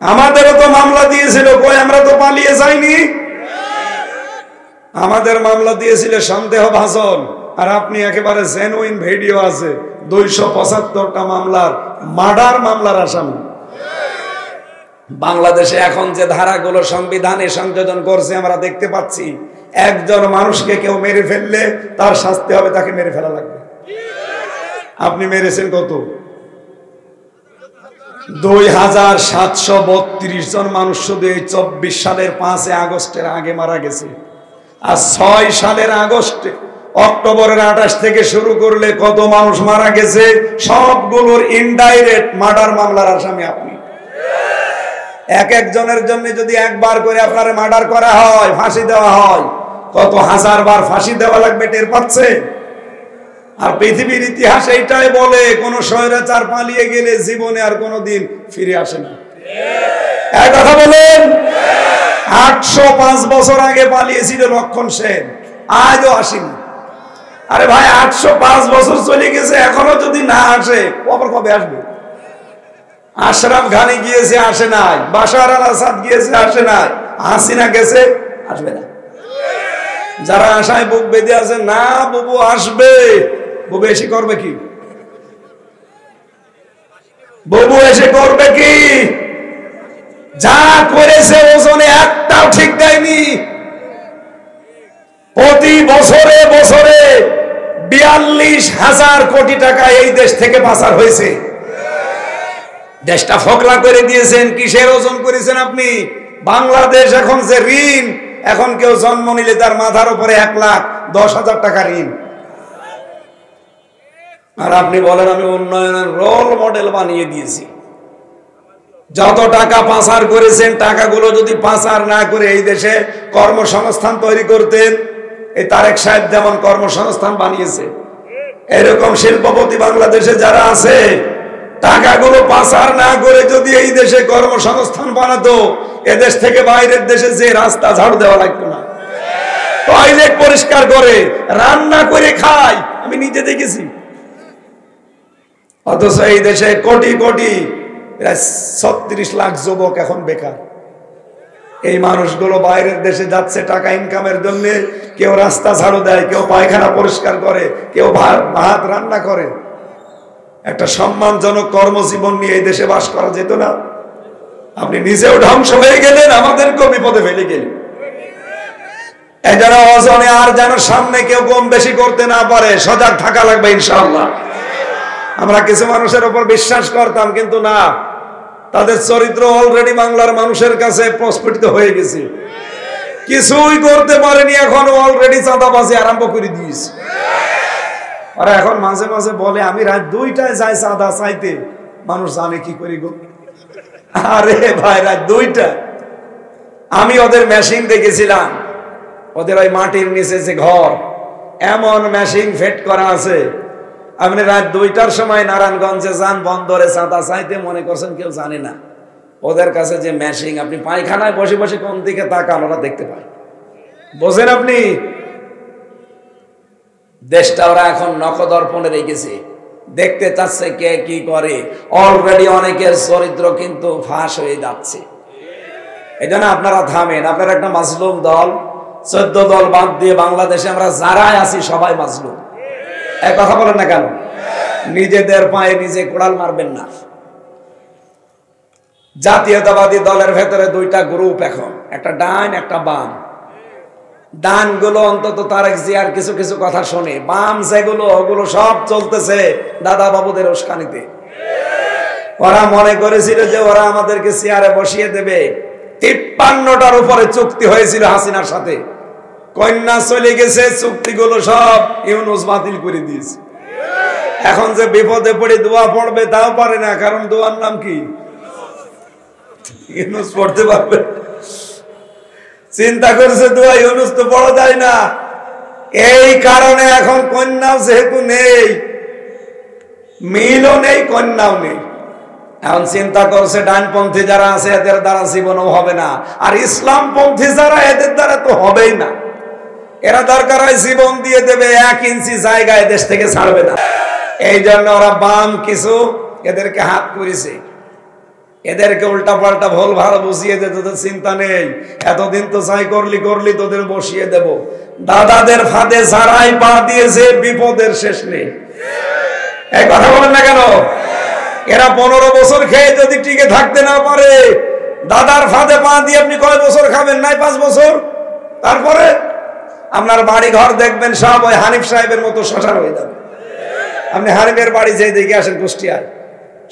আমাদেরও তো মামলা দিয়েছিল, কই আমরা তো পালিয়ে যাইনি। আমাদের মামলা দিয়েছিল সন্দেহভাজন, আর আপনি একেবারে জেনুইন ভিডিও আছে 275টা মামলার মার্ডার মামলার আসামি। বাংলাদেশে এখন যে ধারাগুলো সংবিধানে সংযোজন করছে আমরা দেখতে পাচ্ছি, একজন মানুষকে কেউ মেরে ফেললে তার শাস্তি হবে, তাকে মেরে ফেলা লাগবে। আপনি মেরেছেন কত? 2732 জন মানুষ শুধু এই 24 সালের 5 আগস্টের আগে মারা গেছে। আর 6 সালের আগস্টে, অক্টোবরের 28 থেকে শুরু করলে কত মানুষ মারা গেছে, সবগুলোর ইনডাইরেক্ট মার্ডার মামলার আসামি আপনি। এক একজনের জন্য যদি একবার করে আপনার মার্ডার করা হয়, ফাঁসি দেওয়া হয়, কত হাজার বার ফাঁসি দেওয়া লাগবে টের পাচ্ছে? আর পৃথিবীর ইতিহাস এইটাই বলে, কোন স্বৈরাচার পালিয়ে গেলে জীবনে আর কোনোদিন ফিরে আসে না। এক কথা বলেন, 805 বছর আগে পালিয়েছিল লক্ষণ সেন, আজও আসেনি। আরে ভাই, 805 বছর চলে গেছে, এখনো যদি না আসে কবে কবে আসবে? আশরাফ ঘানি গিয়েছে, আসে নাই। বাশার আল আসাদ গিয়েছে, আসে নাই। হাসিনা গেছে, আসবে না। যারা আশায় বুক বেঁধে আছে, না বুবু আসবে, বুবু এসে করবে কি? বুবু এসে করবে কি? যা করেছে ওজনে একটাও ঠিক দেয়নি। প্রতি বছরে বছরে 42,000 কোটি টাকা এই দেশ থেকে পাচার হয়েছে। দেশটা ফকলা করে দিয়েছেন। কিসের ওজন করেছেন আপনি? বাংলাদেশ এখন যে ঋণ, এখন কেউ জন্ম নিলে তার মাথার উপরে 1,10,000 টাকা ঋণ। আর আপনি বলেন আমি উন্নয়নের রোল মডেল বানিয়ে দিয়েছি। যত টাকা পাচার করেছেন, টাকাগুলো যদি পাচার না করে এই দেশে কর্মসংস্থান তৈরি করতেন, এই তারেক সাহেব যেমন কর্মসংস্থান বানিয়েছে, এরকম শিল্পপতি বাংলাদেশে যারা আছে, টাকাগুলো পাচার না করে যদি এই দেশে কর্মসংস্থান বানাতো, এদেশ থেকে বাইরের দেশে যে রাস্তা ঝাড়ু দেওয়া লাগতো না, টয়লেট পরিষ্কার করে রান্না করে খায়, আমি নিজে দেখেছি। অথচ এই দেশে কোটি কোটি 36 লাখ যুবক এখন বেকার। এই মানুষগুলো বাইরের দেশে যাচ্ছে টাকা ইনকামের জন্য। কেউ রাস্তা ঝাড়ু দেয়, কেউ পায়খানা পরিষ্কার করে, কেউ ভাত রান্না করে। একটা সম্মানজনক কর্মজীবন নিয়ে এই দেশে বাস করা যেত না? আপনি নিজেও ধ্বংস হয়ে গেলেন, আমাদেরকেও বিপদে ফেলে গেলেন। এই যেন ওজনে আর যেন সামনে কেউ কম বেশি করতে না পারে, সজাগ থাকা লাগবে ইনশাআল্লাহ। আমরা কিছু মানুষের উপর বিশ্বাস করতাম, কিন্তু না, তাদের চরিত্র অলরেডি বাংলার মানুষের কাছে প্রস্ফুটিত হয়ে গেছে। কিছুই করতে পারেনি, এখন অলরেডি চাঁদাবাজি আরম্ভ করে দিয়েছে। আর এখন মাঝে মাঝে বলে আমি রাত 2টায় যাই চাঁদা চাইতে, মানুষ জানে কি করি গো। আরে ভাই, রাত 2টা আমি ওদের মেশিন দেখেছিলাম, ওদের ওই মাটির নিচে যে ঘর, এমন মেশিন ফিট করা আছে। আপনি রাত 2টার সময় নারায়ণগঞ্জে যান বন্দরে চাঁদা চাইতে, মনে করছেন কেউ জানে না। ওদের কাছে যে মেশিন, আপনি পায়খানায় বসে বসে কোন দিকে তাকান ওরা দেখতে পায়। বোঝেন আপনি? দেশটা ওরা এখন নখদর্পণে রেখেছে, দেখতে চাচ্ছে কে কি করে। অলরেডি অনেকের চরিত্র কিন্তু ফাঁস হয়ে যাচ্ছে। এই জন্য আপনারা থামেন। আপনারা একটা মাজলুম দল, 14 দল বাদ দিয়ে বাংলাদেশে আমরা যারাই আছি সবাই মাজলুম। এক কথা বলেন না কেন? নিজেদের পায়ে নিজে কোড়াল মারবেন না। জাতীয়তাবাদী দলের ভেতরে 2টা গ্রুপ এখন, একটা ডান একটা বাম। ডান গুলো অন্তত তারেক জিয়ার কিছু কিছু কথা শোনে, বাম যেগুলো ওগুলো সব চলতেছে দাদা বাবুদের উস্কানিতে। ওরা মনে করেছিল যে ওরা আমাদেরকে চেয়ারে বসিয়ে দেবে। 53টার উপরে চুক্তি হয়েছিল হাসিনার সাথে, কন্যা চলে গেছে, চুক্তিগুলো সব ইউনূস বাতিল করে দিয়েছে। এখন যে বিপদে পড়ে দোয়া পড়বে তাও পারে না, কারণ দোয়ার নাম কি? ইউনূস পড়তে পারবে। চিন্তা করছে দোয়া ইউনূস তো পড়া যায় না, এই কারণে এখন কন্যাও যেহেতু নেই, মিলও নেই, কন্যাও নেই। এখন চিন্তা করছে ডানপন্থী যারা আছে এদের দ্বারা জীবনও হবে না, আর ইসলামপন্থী যারা এদের দ্বারা তো হবেই না। এরা দরকার হয় জীবন দিয়ে দেবে, 1 ইঞ্চি জায়গায় দেশ থেকে ছাড়বে না। এই জন্য ওরা বাম কিছু এদেরকে হাত করেছে, এদেরকে উল্টা পাল্টা ভুল ভালো বুঝিয়ে দে, তোদের চিন্তা নেই, এতদিন তো চাই করলি তোদের বসিয়ে দেব। দাদাদের ফাঁদে যারাই পা দিয়েছে বিপদের শেষ নেই। এই কথা বলেন না কেন? এরা 15 বছর খেয়ে যদি টিকে থাকতে না পারে, দাদার ফাঁদে পা দিয়ে আপনি কয় বছর খাবেন? নাই 5 বছর। তারপরে আপনার বাড়ি ঘর দেখবেন সব ওই হানিফ সাহেবের মতো শ্মশান হয়ে যাবে। আপনি হানিফের বাড়ি যে দেখে আসেন কুষ্টিয়ায়,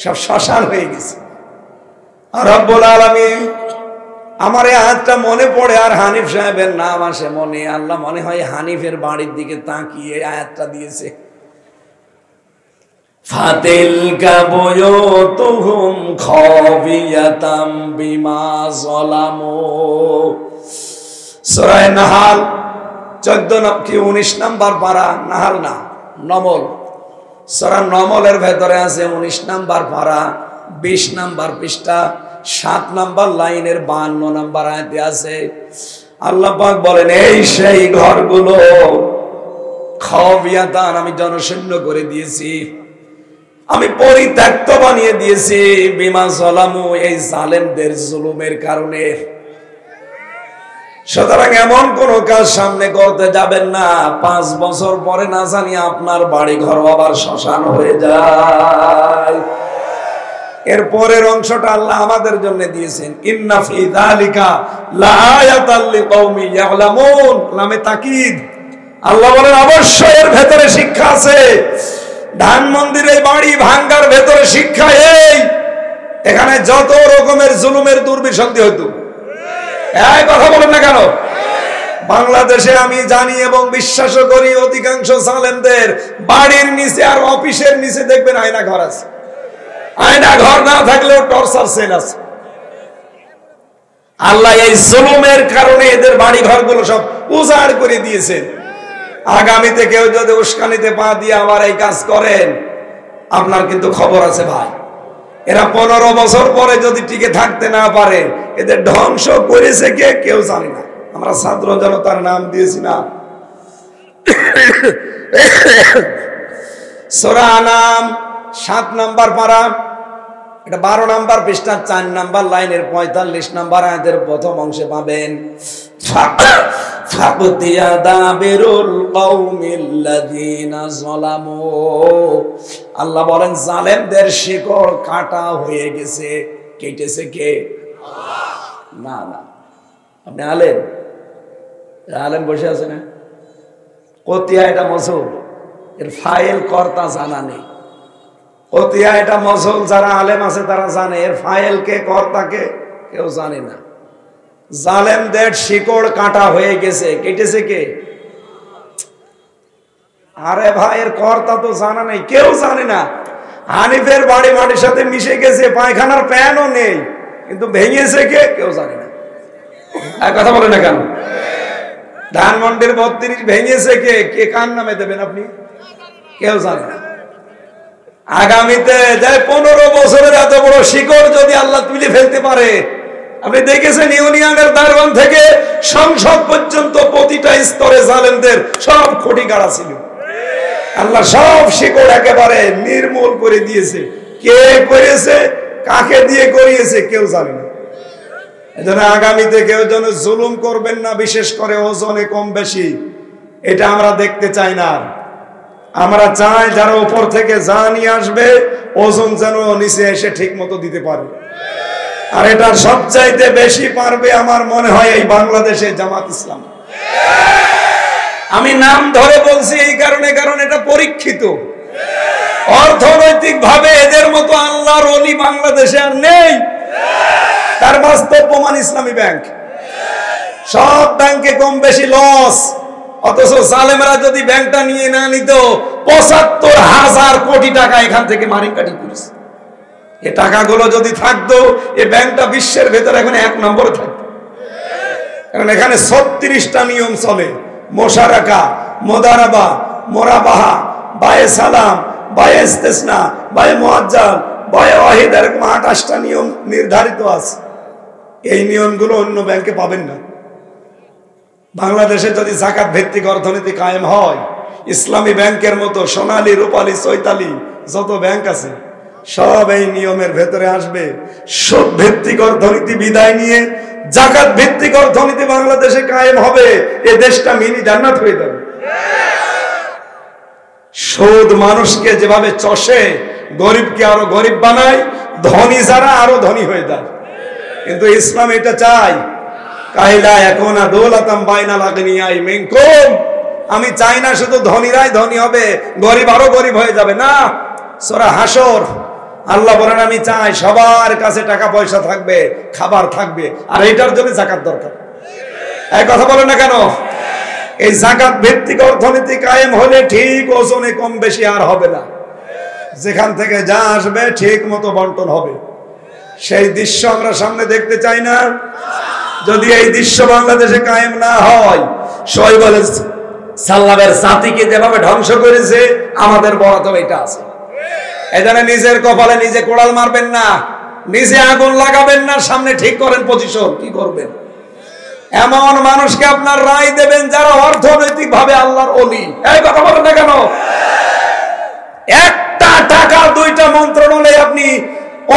সব শ্মশান হয়ে গেছে। আর রব্বুল আলামিন, আমার এই আয়াতটা মনে পড়ে আর হানিফ সাহেবের নাম আসে মনে। আল্লাহ মনে হয় হানিফের বাড়ির দিকে তাকিয়ে আয়াতটা দিয়েছে। ফাতিলকা বুয়ুতুহুম খাবিয়াতাম বিমা যালামু। সূরা নাহাল 14 কি 19 নাম্বার পারা, নাহাল না নমল, সূরা নমলের ভেতরে আছে 19 নাম্বার পারা, 20 নাম্বার পৃষ্ঠা, 7 নাম্বার লাইনের 52 নাম্বার আয়াতে আছে। আল্লাহ পাক বলেন, এই সেই ঘরগুলো খাবিয়াতান, আমি জনশূন্য করে দিয়েছি, আমি পরিত্যক্ত বানিয়ে দিয়েছি, বিমা যালামু, এই জালেমদের জুলুমের কারণে। সুতরাং এমন কোন কাজ সামনে করতে যাবেন না 5 বছর পরে না জানি আপনার বাড়ি ঘর আবার শ্মশান হয়ে যায়। এর পরের অংশটা আল্লাহ আমাদের জন্য দিয়েছেন, ইন্না ফি যালিকা লাআয়াতাল লিকাউমি ইয়ালামুন, লামে তাকিদ। আল্লাহ বলেন অবশ্যই এর ভেতরে শিক্ষা আছে। ধানমন্দিরে বাড়ি ভাঙ্গার ভেতরে শিক্ষা এই, এখানে যত রকমের জুলুমের দুর্বিসন্ধি হইতো। এই কথা বলেন না কেন? বাংলাদেশে আমি জানি এবং বিশ্বাসও করি অধিকাংশ জালেমদের বাড়ির নিচে আর অফিসের নিচে দেখবেন আয়না ঘর আছে। আয়না ঘর না থাকলেও টর্চার সেল আছে। আল্লাহ এই জুলুমের কারণে এদের বাড়ি ঘরগুলো সব উজাড় করে দিয়েছেন। আগামীতে কেউ যদি উস্কানিতে পা দিয়ে আবার এই কাজ করেন, আপনার কিন্তু খবর আছে ভাই। এরা 15 বছর পরে যদি টিকে থাকতে না পারে, এদের ধ্বংস করেছে কে কেউ জানে না। আমরা ছাত্র জনতার নাম দিয়েছি না। সূরা আনাম 7 নাম্বার পারা, এটা 12 নাম্বার পৃষ্ঠা, 4 নাম্বার লাইনের 45 নাম্বার আয়াতের প্রথম অংশে পাবেন, ফাকুতিয়া দাবিরুল কওমিল্লাযিনা যালামু। আল্লাহ বলেন জালেমদের শিকড় কাটা হয়ে গেছে। কেটেছে কে? না না, আপনি আলেম বসে আছে না? কতিয়া এটা মসুল, এর ফাইল কর্তা জানা নেই। কতিয়া এটা মসুল, যারা আলেম আছে তারা জানে, এর ফাইল কে কর্তা কে কেউ জানে না। জালেমদের শিকড় কাটা হয়ে গেছে। কেটেছে কে? আরে ভাই, এর কর্তা তো জানা নেই, কেউ জানে না। হানিফের বাড়ি মাটির সাথে মিশে গেছে, পায়খানার প্যানও নেই, কিন্তু ভেঙেছে কে কেউ জানে না। এক কথা বলে না কেন? ধানমন্ডির 32 ভেঙেছে কে? কে কার নামে দেবেন আপনি? কেউ জানে না। আগামীতে 15 বছরের এত বড় শিকড় যদি আল্লাহ তুলে ফেলতে পারে, আপনি দেখেছেন ইউনিয়নের দারোয়ান থেকে সংসদ পর্যন্ত প্রতিটা স্তরে জালেমদের সব খুঁটি গাড়া ছিল। আল্লাহ সব শিকড় একেবারে নির্মূল করে দিয়েছে। কে করেছে, কাকে দিয়ে করিয়েছে কেউ জানে না। এজন্য আগামীতে কেউ যেন জুলুম করবেন না, বিশেষ করে ওজনে কম বেশি, এটা আমরা দেখতে চাই না। আমরা চাই যারা উপর থেকে যা নিয়ে আসবে ওজন যেন নিচে এসে ঠিক মতো দিতে পারে। আর এটা সবচাইতে বেশি পারবে আমার মনে হয় এই বাংলাদেশে জামাত ইসলাম। আমি নাম ধরে বলছি এই কারণে, কারণ এটা পরীক্ষিত। অর্থনৈতিক ভাবে এদের মতো আল্লাহর ওলি বাংলাদেশে আর নেই। তার বাস্তব প্রমাণ ইসলামী ব্যাংক। সব ব্যাংকে কম বেশি লস, অথচ জালেমরা যদি ব্যাংকটা নিয়ে না নিত ৭৫,০০০ কোটি টাকা এখান থেকে মারিকাটি করেছে। এই টাকাগুলো যদি থাকতো এই ব্যাংকটা বিশ্বের ভেতর এখন ১ নম্বরে থাকতো। কারণ এখানে ৩৬টা নিয়ম চলে, মোশারাকা, মোদারাবা, মোরাবাহা, বায়ে সালাম, বায়ে ইস্তেসনা, বায়ে মুআজ্জাল, বায়ে ওয়াহিদ, এরকম ২৮টা নিয়ম নির্ধারিত আছে। এই নিয়মগুলো অন্য ব্যাংকে পাবেন না। বাংলাদেশে যদি যাকাত ভিত্তিক অর্থনীতি কায়েম হয়, ইসলামী ব্যাংকের মতো সোনালী, রূপালী, চৈতালি যত ব্যাংক আছে সব এই নিয়মের ভেতরে আসবে। সুদ ভিত্তিক অর্থনীতি বিদায় নিয়ে যাকাত ভিত্তিক অর্থনীতি বাংলাদেশে কায়েম হবে, এই দেশটা মিনি জান্নাত হয়ে যাবে। সুদ মানুষকে যেভাবে চষে, গরিবকে আরো গরিব বানায়, ধনী যারা আরো ধনী হয়ে যায়। কিন্তু ইসলাম এটা চাই, কাহিলা এখন দৌলাতাম বাইনাল আগনিয়াই মিনকুম, আমি চাই না শুধু ধনীরাই ধনী হবে, গরিব আরো গরিব হয়ে যাবে না। সূরা হাসর আল্লাহ বলেন আমি চাই সবার কাছে টাকা পয়সা থাকবে, খাবার থাকবে, আর এইটার জন্য যাকাত দরকার। এই কথা বলেন না কেন? এই যাকাত ভিত্তিক অর্থনীতি কায়েম হলে ঠিক ওজনে কম বেশি আর হবে না, যেখান থেকে যা আসবে ঠিক মতো বন্টন হবে। সেই দৃশ্য আমরা সামনে দেখতে চাই না? যদি এই দৃশ্য বাংলাদেশে কায়েম না হয়, শোয়েব আলাইহিস সালামের জাতিকে যেভাবে ধ্বংস করেছে, আমাদের বরাত এটা আছে। এজন্য নিজের কপালে নিজে কোড়াল মারবেন না, নিজে আগুন লাগাবেন না, সামনে ঠিক করেন পজিশন, কি করবেন। এমন মানুষকে আপনার রায় দেবেন যারা অর্থনৈতিক ভাবে আল্লাহর ওলি। এই কথা বলেন না কেন? একটা টাকা ২টা মন্ত্রণালয়ে আপনি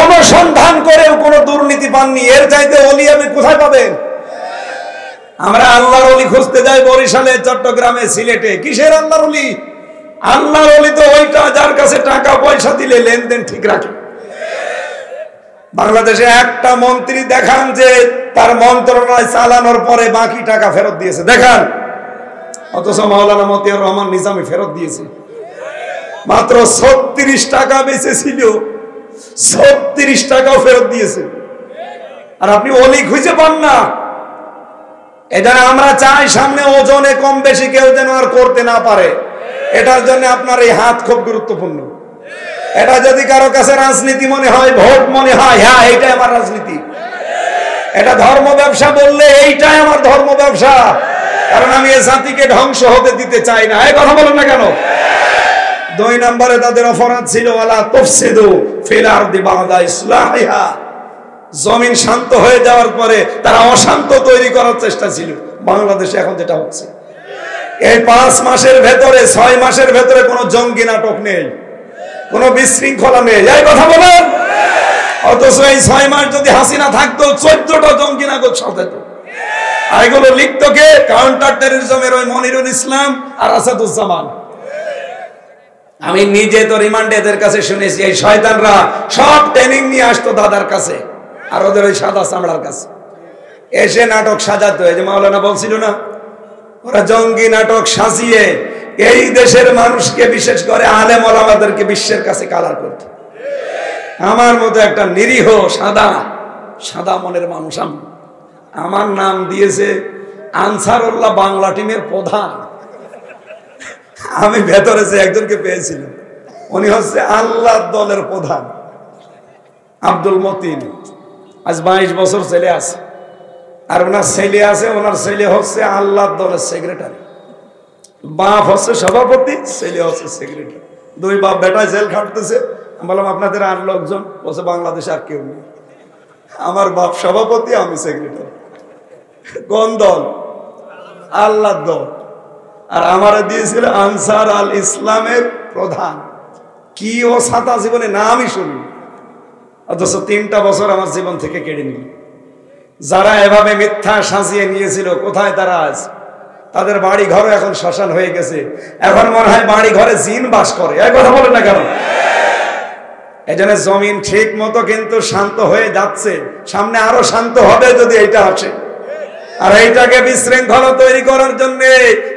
অনুসন্ধান করেও কোনো দুর্নীতি পাননি, এর চাইতে ওলি আপনি কোথায় পাবেন? আমরা আল্লাহর ওলি খুঁজতে যাই বরিশালে, চট্টগ্রামে, সিলেটে। কিসের আল্লাহর ওলি? আল্লাহর ওলি তো ওইটা যার কাছে টাকা পয়সা দিলে লেনদেন ঠিক রাখে। বাংলাদেশে একটা মন্ত্রী দেখান যে তার মন্ত্রণালয় চালানোর পরে বাকি টাকা ফেরত দিয়েছে, দেখান। অথচ মাওলানা মতিয়ার রহমান নিজামী ফেরত দিয়েছে। মাত্র ৩৬ টাকা বেঁচেছিল, ৩৬ টাকাও ফেরত দিয়েছে। আর আপনি ওলি খুঁজে পান না। এজন্য আমরা চাই সামনে ওজনে কম বেশি কেউ যেন আর করতে না পারে। এটার জন্য আপনার এই হাত খুব গুরুত্বপূর্ণ। এটা যদি কারো কাছে রাজনীতি মনে হয়, ভোট মনে হয়, হ্যাঁ এইটাই আমার রাজনীতি, এটা ধর্ম ব্যবসা বললে এইটাই আমার ধর্ম ব্যবসা, কারণ আমি এই জাতিকে ধ্বংস হতে দিতে চাই না। এই কথা বলেন না কেন? ২ নম্বরে তাদের অপরাধ ছিল ওয়ালা তুফসিদু ফিল আরদি বা'দা ইসলাহিহা, জমিন শান্ত হয়ে যাওয়ার পরে তারা অশান্ত তৈরি করার চেষ্টা ছিল। বাংলাদেশে এখন যেটা হচ্ছে, এই ৫ মাসের ভেতরে ৬ মাসের ভেতরে কোনো জঙ্গি নাটক নেই, কোনো বিশৃঙ্খলা নেই। এই কথা বলেন। অথচ এই ৬ মাস যদি হাসিনা থাকতো ১৪টা জঙ্গি নাটক সাজাতো। আর এগুলো লিখতো কে? কাউন্টার টেররিজমের ওই মনিরুল ইসলাম আর আসাদুজ্জামান। আমি নিজে তো রিমান্ডে এদের কাছে শুনেছি, এই শয়তানরা সব ট্রেনিং নিয়ে আসতো দাদার কাছে আর ওদের ওই সাদা চামড়ার কাছে, এসে নাটক সাজাতো। এই যে মাওলানা বলছিল না, ওরা জঙ্গি নাটক সাজিয়ে এই দেশের মানুষকে, বিশেষ করে আলেম ওলামাদেরকে বিশ্বের কাছে কালার করত। আমার মতো একটা নিরীহ সাদা মনের মানুষ, আমার নাম দিয়েছে আনসারুল্লাহ বাংলা টিমের প্রধান। আমি ভেতরে যে একজনকে পেয়েছিলাম, উনি হচ্ছে আল্লাহ দলের প্রধান, আব্দুল মতিন। আজ ২২ বছর ছেলে আছে, আর ওনার ছেলে আছে, ওনার ছেলে হচ্ছে আল্লাহ দলের সেক্রেটারি। বাপ হচ্ছে সভাপতি, ছেলে হচ্ছে সেক্রেটারি। ২ বাপ বেটায় জেল খাটতেছে। আমি বললাম আপনাদের আর লোকজন? বলছে বাংলাদেশে আর কেউ নেই, আমার বাপ সভাপতি, আমি সেক্রেটারি। কোন দল? আল্লাহ দল। আর আমারে দিয়েছিল আনসার আল ইসলামের প্রধান। কি ও ছাতা জীবনে নামই শুনি, অথচ ৩টা বছর আমার জীবন থেকে কেড়ে নিল। যারা এভাবে মিথ্যা সাজিয়ে নিয়েছিল, কোথায় তারা আজ? তাদের বাড়ি ঘরও এখন শ্মশান হয়ে গেছে। এখন মনে হয় বাড়ি ঘরে জিন বাস করে। এই কথা বলেন না কেন? এই জন্য জমিন ঠিক মতো কিন্তু শান্ত হয়ে যাচ্ছে, সামনে আরো শান্ত হবে যদি এইটা আসে। আর এইটাকে বিশৃঙ্খলা তৈরি করার জন্য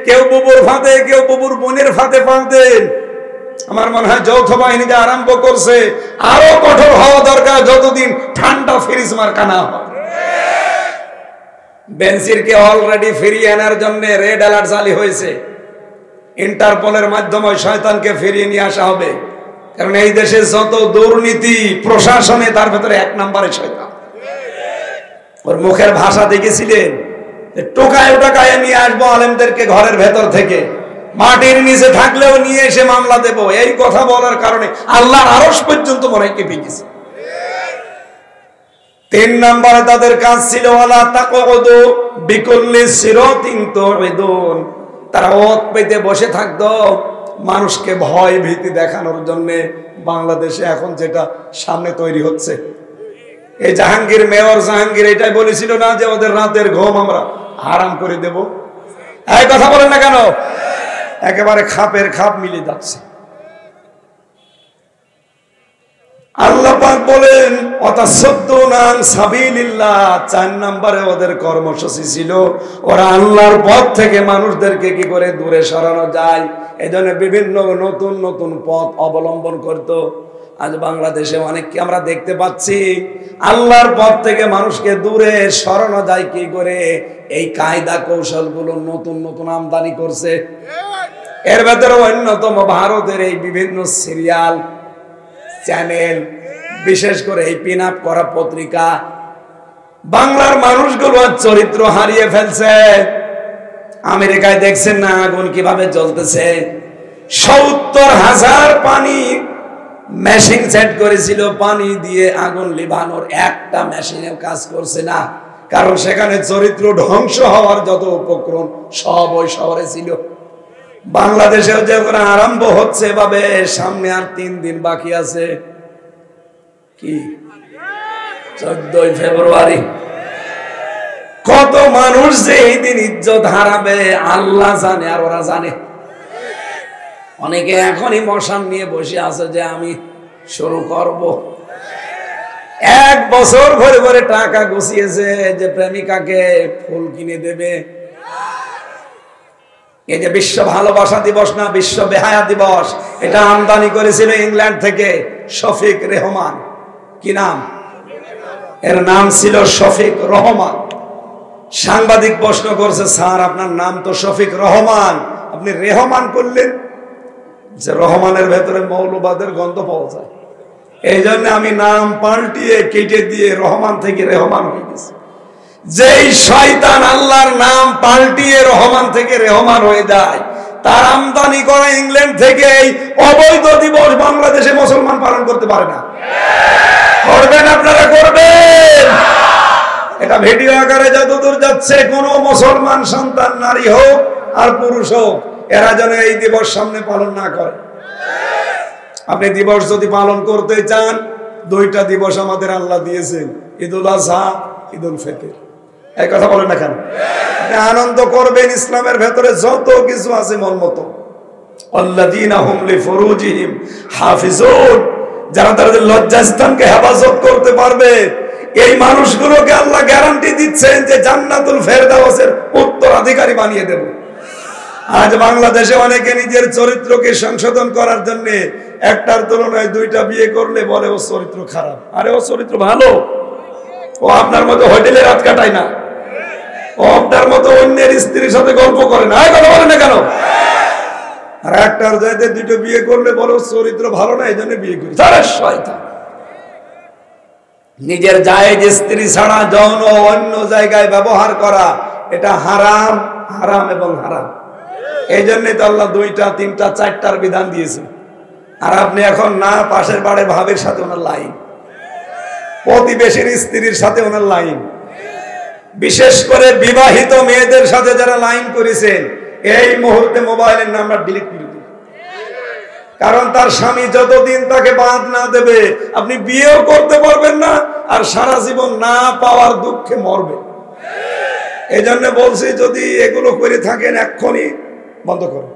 কেউ বুবুর ফাঁদে, কেউ বুবুর বোনের ফাঁদে পা দেন। আমার মনে হয় যৌথ বাহিনীতে আরম্ভ করছে, আরো কঠোর হওয়া দরকার যতদিন ঠান্ডা ফ্রিজ মার্কা না হয়। বেনজিরকে অলরেডি ফিরিয়ে আনার জন্য রেড অ্যালার্ট জারি হয়েছে। ইন্টারপোলের মাধ্যমে শয়তানকে ফিরিয়ে নিয়ে আসা হবে, কারণ এই দেশে যত দুর্নীতি প্রশাসনে তার ভেতরে এক নম্বরে শয়তান। ওর মুখের ভাষা দেখেছিলেন, টোকায় টোকায় নিয়ে আসবো আলেমদেরকে ঘরের ভেতর থেকে, মাটির নিচে থাকলেও নিয়ে এসে মামলা দেব, এই কথা বলার কারণে আল্লাহর আরশ পর্যন্ত মনে হয় কেঁপে গেছে। 3 নম্বরে তাদের কাজ ছিল ওয়ালা তাকউদু বিকুল্লি সিরাতিন তুইদুন, তারা ওত পেতে বসে থাকতো মানুষকে ভয় ভীতি দেখানোর জন্য। বাংলাদেশে এখন যেটা সামনে তৈরি হচ্ছে, এই জাহাঙ্গীর, মেয়র জাহাঙ্গীর এটাই বলেছিল না যে ওদের রাতের ঘুম আমরা হারাম করে দেব? এই কথা বলেন না কেন? একেবারে খাপের খাপ মিলে যাচ্ছে। আল্লাহ পাক বলেন ওয়াতাসাদ্দুনা আন সাবিলিল্লাহ, 4 নম্বরে ওদের কর্মসূচি ছিল ওরা আল্লাহর পথ থেকে মানুষদেরকে কি করে দূরে সরানো যায়, এজন্য বিভিন্ন নতুন নতুন পথ অবলম্বন করত। আজ বাংলাদেশে অনেককে আমরা দেখতে পাচ্ছি আল্লাহর পথ থেকে মানুষকে দূরে সরানো যায় কি করে, এই কায়দা কৌশলগুলো নতুন নতুন আমদানি করছে। এর ভেতরে অন্যতম ভারতের এই বিভিন্ন সিরিয়াল চ্যানেল, বিশেষ করে এই পিন আপ করা পত্রিকা। বাংলার মানুষগুলো চরিত্র হারিয়ে ফেলছে। আমেরিকায় দেখছেন না আগুন কিভাবে জ্বলতেছে? 70,000 পানি মেশিন সেট করেছিল, পানি দিয়ে আগুন লিভানোর একটা মেশিনের কাজ করছে না, কারণ সেখানে চরিত্র ধ্বংস হওয়ার যত উপক্রম সব ওই শহরে ছিল। বাংলাদেশেও যখন আরম্ভ হচ্ছে এভাবে, সামনে আর 3 দিন বাকি আছে। কি 14 ফেব্রুয়ারি। কত মানুষ যে এই দিন ইজ্জত হারাবে আল্লাহ জানে, আর ওরা জানে। অনেকে এখনই মশান নিয়ে বসে আছে যে আমি শুরু করব। 1 বছর ভরে ভরে টাকা গুছিয়েছে যে প্রেমিকাকে ফুল কিনে দেবে। এই যে বিশ্ব ভালোবাসা দিবস না, বিশ্ব বেহায়া দিবস, এটা আমদানি করেছিল ইংল্যান্ড থেকে শফিক রেহমান। কি নাম? এর নাম ছিল শফিক রহমান। সাংবাদিক প্রশ্ন করছে, স্যার আপনার নাম তো শফিক রহমান, আপনি রেহমান করলেন? যে রহমানের ভেতরে মৌলবাদের গন্ধ পাওয়া যায়, এই জন্য আমি নাম পাল্টিয়ে কেটে দিয়ে রহমান থেকে রেহমান হয়ে গেছি। যেই শয়তান আল্লাহর নাম পাল্টিয়ে রহমান থেকে রেহমান হয়ে যায়, তার আমদানি করা ইংল্যান্ড থেকে এই অবৈধ দিবস বাংলাদেশে মুসলমান পালন করতে পারে না। করবেন আপনারা? করবেন? এটা ভিডিও আকারে যতদূর যাচ্ছে, কোন মুসলমান সন্তান, নারী হোক আর পুরুষ হোক, এরা যেন এই দিবস সামনে পালন না করে। আপনি দিবস যদি পালন করতে চান, 2টা দিবস আমাদের আল্লাহ দিয়েছেন, ঈদুল আজহা, ঈদুল ফিতর। এই কথা বলেন না কেন? আপনি আনন্দ করবেন, ইসলামের ভেতরে যত কিছু আছে মন মতো। আল্লাযীনা হুম লিফুরুজিহিম হাফিজুন, যারা তাদের লজ্জাস্থানকে হেফাজত করতে পারবে, এই মানুষগুলোকে আল্লাহ গ্যারান্টি দিচ্ছেন যে জান্নাতুল ফেরদাউসের উত্তরাধিকারী বানিয়ে দেব। আজ বাংলাদেশে অনেকে নিজের চরিত্রকে সংশোধন করার জন্য একটার তুলনায় 2টা বিয়ে করলে বলে ও চরিত্র খারাপ। আরে ও চরিত্র ভালো, ও আপনার মতো হোটেলে রাত কাটায় না, ও আপনার মতো অন্যের স্ত্রীর সাথে গল্প করে না। এই কথা বলে না কেন? আর একটার জায়গাতে 2টো বিয়ে করলে বলে ও চরিত্র ভালো না, এই জন্য বিয়ে করি। তারা শয়তান। নিজের জায়েজ স্ত্রী ছাড়া যৌন অন্য জায়গায় ব্যবহার করা, এটা হারাম, হারাম এবং হারাম। এই জন্যই তো আল্লাহ 2টা 3টা 4টার বিধান দিয়েছে। আর আপনি এখন না, পাশের বাড়ির ভাবের সাথে ওনার লাইন, প্রতিবেশীর স্ত্রীর সাথে ওনার লাইন, বিশেষ করে বিবাহিত মেয়েদের সাথে যারা লাইন করেছেন, এই মুহূর্তে মোবাইলের নাম্বার ডিলিট করে দিন। কারণ তার স্বামী যতদিন তাকে বাদ না দেবে, আপনি বিয়েও করতে পারবেন না, আর সারা জীবন না পাওয়ার দুঃখে মরবে। এই জন্য বলছি, যদি এগুলো করে থাকেন এক্ষুনি বন্ধ করুন।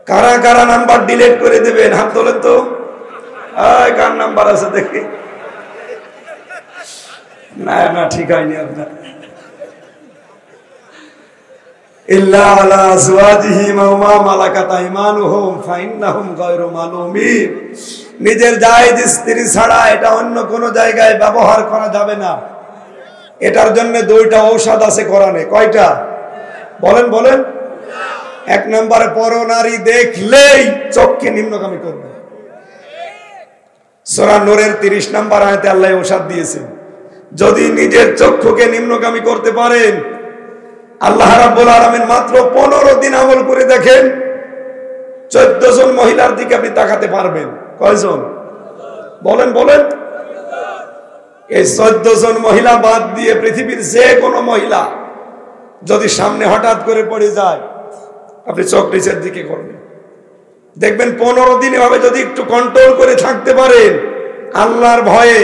কারা কারা নাম্বার ডিলিট করে দেবেন হাত তোলেন তো। কার নাম্বার আছে দেখি? না না, ঠিক হয়নি আপনার। ইল্লা আলা আজওয়াজিহিম ওয়া মা মালাকাত আইমানুহুম ফাইন্নাহুম গায়রু মালুমিন। নিজের জায়েজ স্ত্রী ছাড়া এটা অন্য কোন জায়গায় ব্যবহার করা যাবে না। এটার জন্য দুইটা ঔষধ আছে কোরআনে। কয়টা বলেন বলেন? এক নম্বরে পরনারী দেখলেই চোখকে নিম্নগামী করবে। সূরা নূরের 30 নম্বর আয়াতে আল্লাহ ঔষধ দিয়েছেন, যদি নিজের চক্ষুকে নিম্নগামী করতে পারেন, আল্লাহ রাব্বুল আলামিন মাত্র 15 দিন আমল করে দেখেন, 14 জন মহিলার দিকে আপনি তাকাতে পারবেন। কয়জন বলেন বলেন? এই 14 জন মহিলা বাদ দিয়ে পৃথিবীর যে কোনো মহিলা যদি সামনে হঠাৎ করে পড়ে যায়, আপনি চোখ নিচের দিকে করবেন, দেখবেন 15 দিন এভাবে যদি একটু কন্ট্রোল করে থাকতে পারেন আল্লাহর ভয়ে,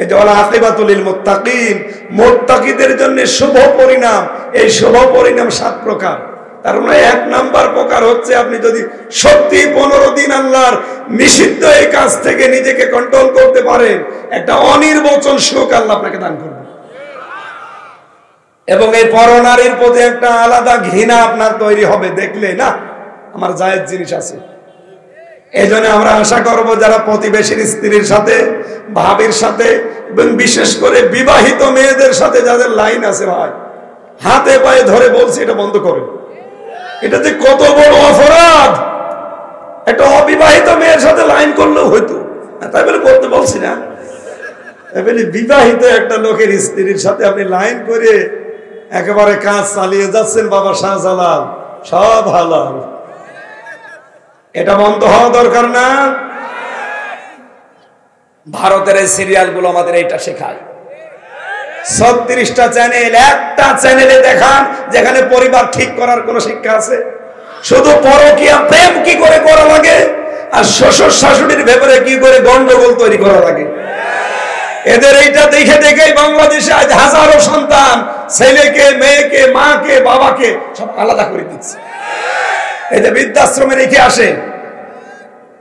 এটা হলো আকিবাতুল লিল মুত্তাকিন, মুত্তাকিদের জন্য শুভ পরিণাম। এই শুভ পরিণাম 7 প্রকার। তার মানে 1 নাম্বার প্রকার হচ্ছে আপনি যদি সত্যি 15 দিন আল্লাহর নিষিদ্ধ এই কাজ থেকে নিজেকে কন্ট্রোল করতে পারেন, একটা অনির্বচন সুখ আল্লাহ আপনাকে দান করবে। এবং এই পরনারীর প্রতি একটা আলাদা ঘৃণা আপনার তৈরি হবে, দেখলে না আমার জায়েজ জিনিস আছে। এই জন্য আমরা আশা করব যারা প্রতিবেশীর স্ত্রীর সাথে, ভাবির সাথে, এবং বিশেষ করে বিবাহিত মেয়েদের সাথে যাদের লাইন আছে, ভাই হাতে পায়ে ধরে বলছি এটা বন্ধ করেন। এটা যে কত বড় অপরাধ, একটা অবিবাহিত মেয়ের সাথে লাইন করলেও হয়তো, তাই বলে করতে বলছি না, বিবাহিত একটা লোকের স্ত্রীর সাথে আপনি লাইন করে একেবারে কাজ চালিয়ে যাচ্ছেন, বাবা শাহজালাল সব হালাল, এটা বন্ধ হওয়া দরকার না? ভারতের এই সিরিয়াল গুলো আমাদের এইটা শেখায়। 36টা চ্যানেল, একটা চ্যানেলে দেখান যেখানে পরিবার ঠিক করার কোন শিক্ষা আছে? শুধু পরকীয়া প্রেম কি করে করা লাগে আর শ্বশুর শাশুড়ির ব্যাপারে কি করে গন্ডগোল তৈরি করা লাগে। এদের এইটা দেখে দেখেই বাংলাদেশে আজ হাজারো সন্তান ছেলেকে, মেয়েকে, মাকে, বাবাকে সব আলাদা করে দিচ্ছে। এই যে বৃদ্ধাশ্রমে রেখে আসে,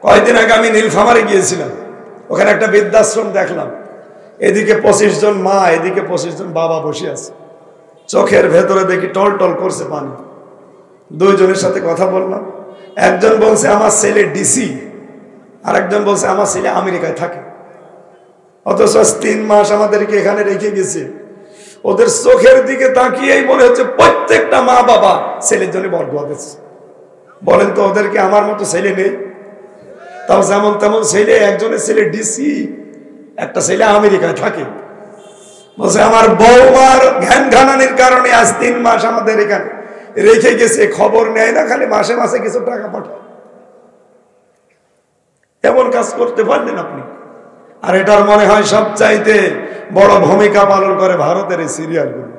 কয়েকদিন আগে আমি নীলফামারে গিয়েছিলাম, ওখানে একটা বৃদ্ধাশ্রম দেখলাম, এদিকে 25 জন মা, এদিকে 25 জন বাবা বসে আছে, চোখের ভেতরে দেখি টল টল করছে পানি। দুইজনের সাথে কথা বললাম, একজন বলছে আমার ছেলে ডিসি, আর একজন বলছে আমার ছেলে আমেরিকায় থাকে, অথচ 3 মাস আমাদেরকে এখানে রেখে গেছে। ওদের চোখের দিকে তাকিয়েই মনে হচ্ছে প্রত্যেকটা মা বাবা ছেলের জন্য বরদোয়া দিচ্ছে। বলেন তো ওদেরকে আমার মতো ছেলে নেই? তাও যেমন তেমন ছেলে, একজনের ছেলে ডিসি, একটা ছেলে আমেরিকায় থাকে। বলছে আমার বৌমার ঘ্যান ঘানানির কারণে আজ 3 মাস আমাদের এখানে রেখে গেছে, খবর নেয় না, খালি মাসে মাসে কিছু টাকা পাঠায়। এমন কাজ করতে পারলেন আপনি? আর এটার মনে হয় সবচাইতে বড় ভূমিকা পালন করে ভারতের এই সিরিয়ালগুলো।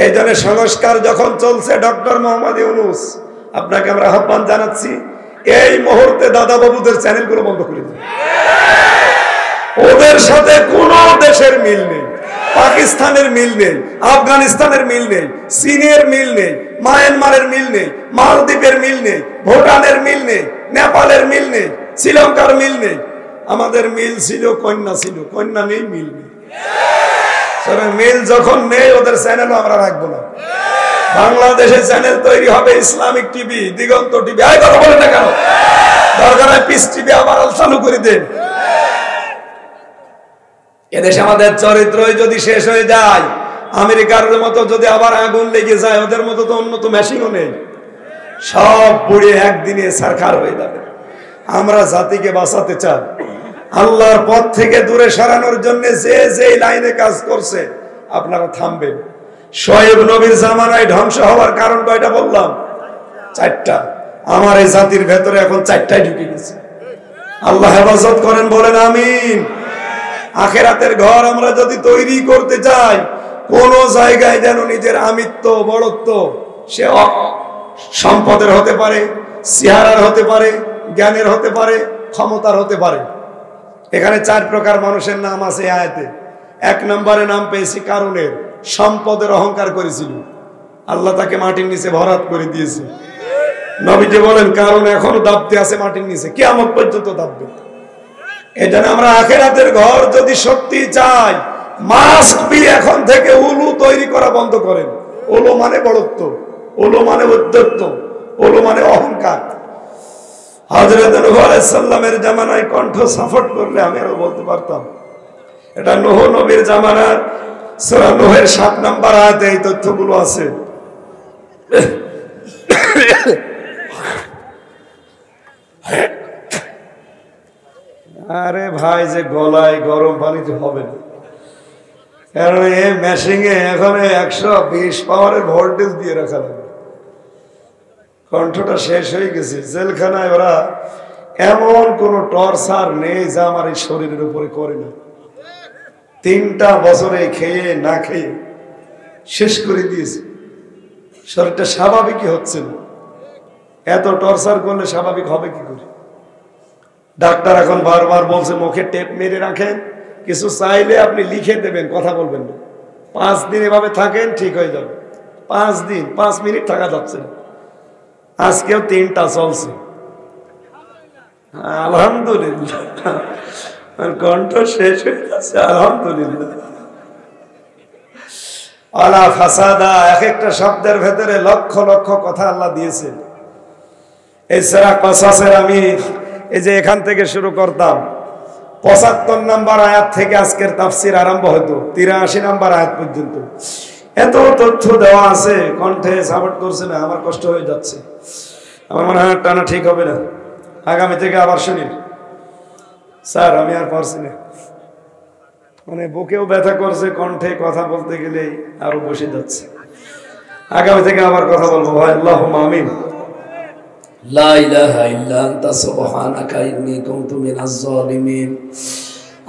এই জন্য সংস্কার যখন চলছে, ডক্টর মোহাম্মদ ইউনূস আপনাকে আমরা আহ্বান জানাচ্ছি, এই মুহূর্তে দাদা বাবুদের চ্যানেলগুলো বন্ধ করে দিন। ওদের সাথে কোন দেশের মিল নেই, পাকিস্তানের মিল নেই, আফগানিস্তানের মিল নেই, চীনের মিল নেই, মায়ানমারের মিল নেই, মালদ্বীপের মিল নেই, ভুটানের মিল নেই, নেপালের মিল নেই, শ্রীলঙ্কার মিল নেই। আমাদের মিল ছিল, কন্যা ছিল, কন্যা নেই, মিল নেই। মিল যখন নেই ওদের চ্যানেলও আমরা রাখবো না। বাংলাদেশে চ্যানেল তৈরি হবে ইসলামিক টিভি, দিগন্ত টিভি, আয় কথা বলে না কেন? দরকার হয় পিস টিভি আবার চালু করে দেন। এদেশে আমাদের চরিত্রই যদি শেষ হয়ে যায়, আমেরিকার মতো যদি আবার আগুন লেগে যায়, ওদের মতো তো উন্নত মেশিনও নেই, সব পুড়ে একদিনে ছারখার হয়ে যাবে। আমরা জাতিকে বাঁচাতে চাই, আল্লাহর পথ থেকে দূরে সরানোর জন্য যে যে লাইনে কাজ করছে আপনারা থামবেন। শোয়েব নবীর জামানায় ধ্বংস হওয়ার কারণ কয়টা বললাম? 4টা। আমার এই জাতির ভেতরে এখন 4টাই ঢুকে গেছে। আল্লাহ হেফাজত করেন, বলেন আমিন। আখেরাতের ঘর আমরা যদি তৈরি করতে চাই, কোন জায়গায় যেন নিজের আমিত্ব, বড়ত্ব, সে সম্পদের হতে পারে, চেহারার হতে পারে, জ্ঞানের হতে পারে, ক্ষমতার হতে পারে। এখানে 4 প্রকার মানুষের নাম আছে আয়াতে। 1 নম্বরে নাম পেয়েছি কারণের, সম্পদের অহংকার করেছিল, আল্লাহ তাকে মাটির নিচে ভরাট করে দিয়েছে। নবীজি বলেন কারণ এখনো দাবতে আছে মাটির নিচে, কিয়ামত পর্যন্ত দাববে। এজন্য আমরা আখিরাতের ঘর যদি সত্যি চাই, মাস্ট বি এখন থেকে উলু তৈরি করা বন্ধ করেন। উলু মানে বড়ত্ব, উলু মানে উদ্ধত্ত, উলু মানে অহংকার। হযরত নূহ আলাইহিস সালামের জামানায় কণ্ঠ সাপোর্ট করলে আমি আরো বলতে পারতাম, এটা নূহ নবীর জামানার সূরা নূহের 7 নম্বর আয়াতে এই তথ্যগুলো আছে। আরে ভাই, যে গলায় গরম পানিতে হবে না, কারণ এই মেশিনে এখন 120 পাওয়ারের ভোল্টেজ দিয়ে রাখা লাগবে। কণ্ঠটা শেষ হয়ে গেছে। জেলখানায় ওরা এমন কোন টর্চার নেই যা আমার এই শরীরের উপরে করে না। 3টা বছরে খেয়ে না খেয়ে শেষ করে দিয়েছে। শরীরটা স্বাভাবিকই হচ্ছে না। এত টর্চার করলে স্বাভাবিক হবে কি করে? ডাক্তার এখন বারবার বলছে মুখে টেপ মেরে রাখেন, কিছু চাইলে আপনি লিখে দেবেন, কথা বলবেন না। 5 দিন এভাবে থাকেন, ঠিক হয়ে যাবে। 5 দিন 5 মিনিট থাকা যাচ্ছে না। আজকেও 3টা চলছে। আলহামদুলিল্লাহ, কণ্ঠ শেষ হয়ে যাচ্ছে। আলহামদুলিল্লাহ। আলা ফাসাদা, এক একটা শব্দের ভেতরে লক্ষ লক্ষ কথা আল্লাহ দিয়েছেন। এই সূরা কসাসের আমি এই যে এখান থেকে শুরু করতাম, 75 নম্বর আয়াত থেকে আজকের তাফসীর আরম্ভ হতো 83 নম্বর আয়াত পর্যন্ত। এত তথ্য দেওয়া আছে, কণ্ঠে সাপোর্ট করছে না, আমার কষ্ট হয়ে যাচ্ছে। আমার মনে হয় টানা ঠিক হবে না। আগামী থেকে আবার শুনি। স্যার আমি আর পারছি না, মানে বুকেও ব্যথা করছে, কণ্ঠে কথা বলতে গেলেই আরো বসে যাচ্ছে। আগামী থেকে আবার কথা বলবো ভাই। আল্লাহুম্মা আমিন। লা ইলাহা ইল্লা আনতা সুবহানাকা ইন্নী কুনতু মিনাজ জালিমিন।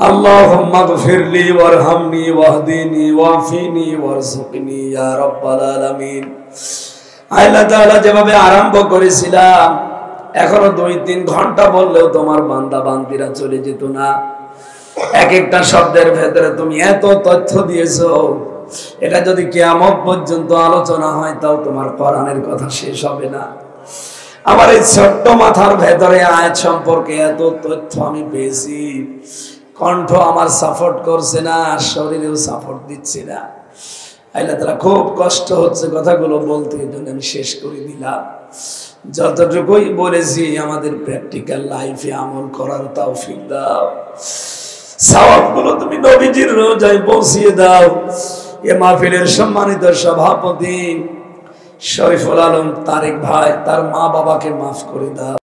আল্লাহুম্মা গফিরলি ওয়ারহামনি ওয়াহদিনি ওয়াফিনি ওয়ারযুকনি ইয়া রাব্বাল আলামিন। আল্লাহ তাআলা যেভাবে আরম্ভ করেছিলাম, এখনো 2-3 ঘন্টা বললেও তোমার বান্দা বান্দিরা চলে যেত না। এক একটা শব্দের ভেতরে তুমি এত তথ্য দিয়েছো, এটা যদি কিয়ামত পর্যন্ত আলোচনা হয় তাও তোমার কোরআনের কথা শেষ হবে না। আমার এই ছোট্ট মাথার ভেতরে আয়াত সম্পর্কে এত তথ্য আমি পেয়েছি, কণ্ঠ আমার সাপোর্ট করছে না, শরীরেও সাপোর্ট দিচ্ছে না। আল্লাহ তাআলা খুব কষ্ট হচ্ছে কথাগুলো বলতে, এই জন্য আমি শেষ করে দিলাম। যতটুকুই বলেছি আমাদের প্র্যাকটিক্যাল লাইফে আমল করার তৌফিক দাও। সওয়াবগুলো তুমি নবীজির রোজায় পৌঁছিয়ে দাও। এ মাহফিলের সম্মানিত সভাপতি শরীফুল আলম তারেক ভাই, তার মা বাবাকে মাফ করে দাও।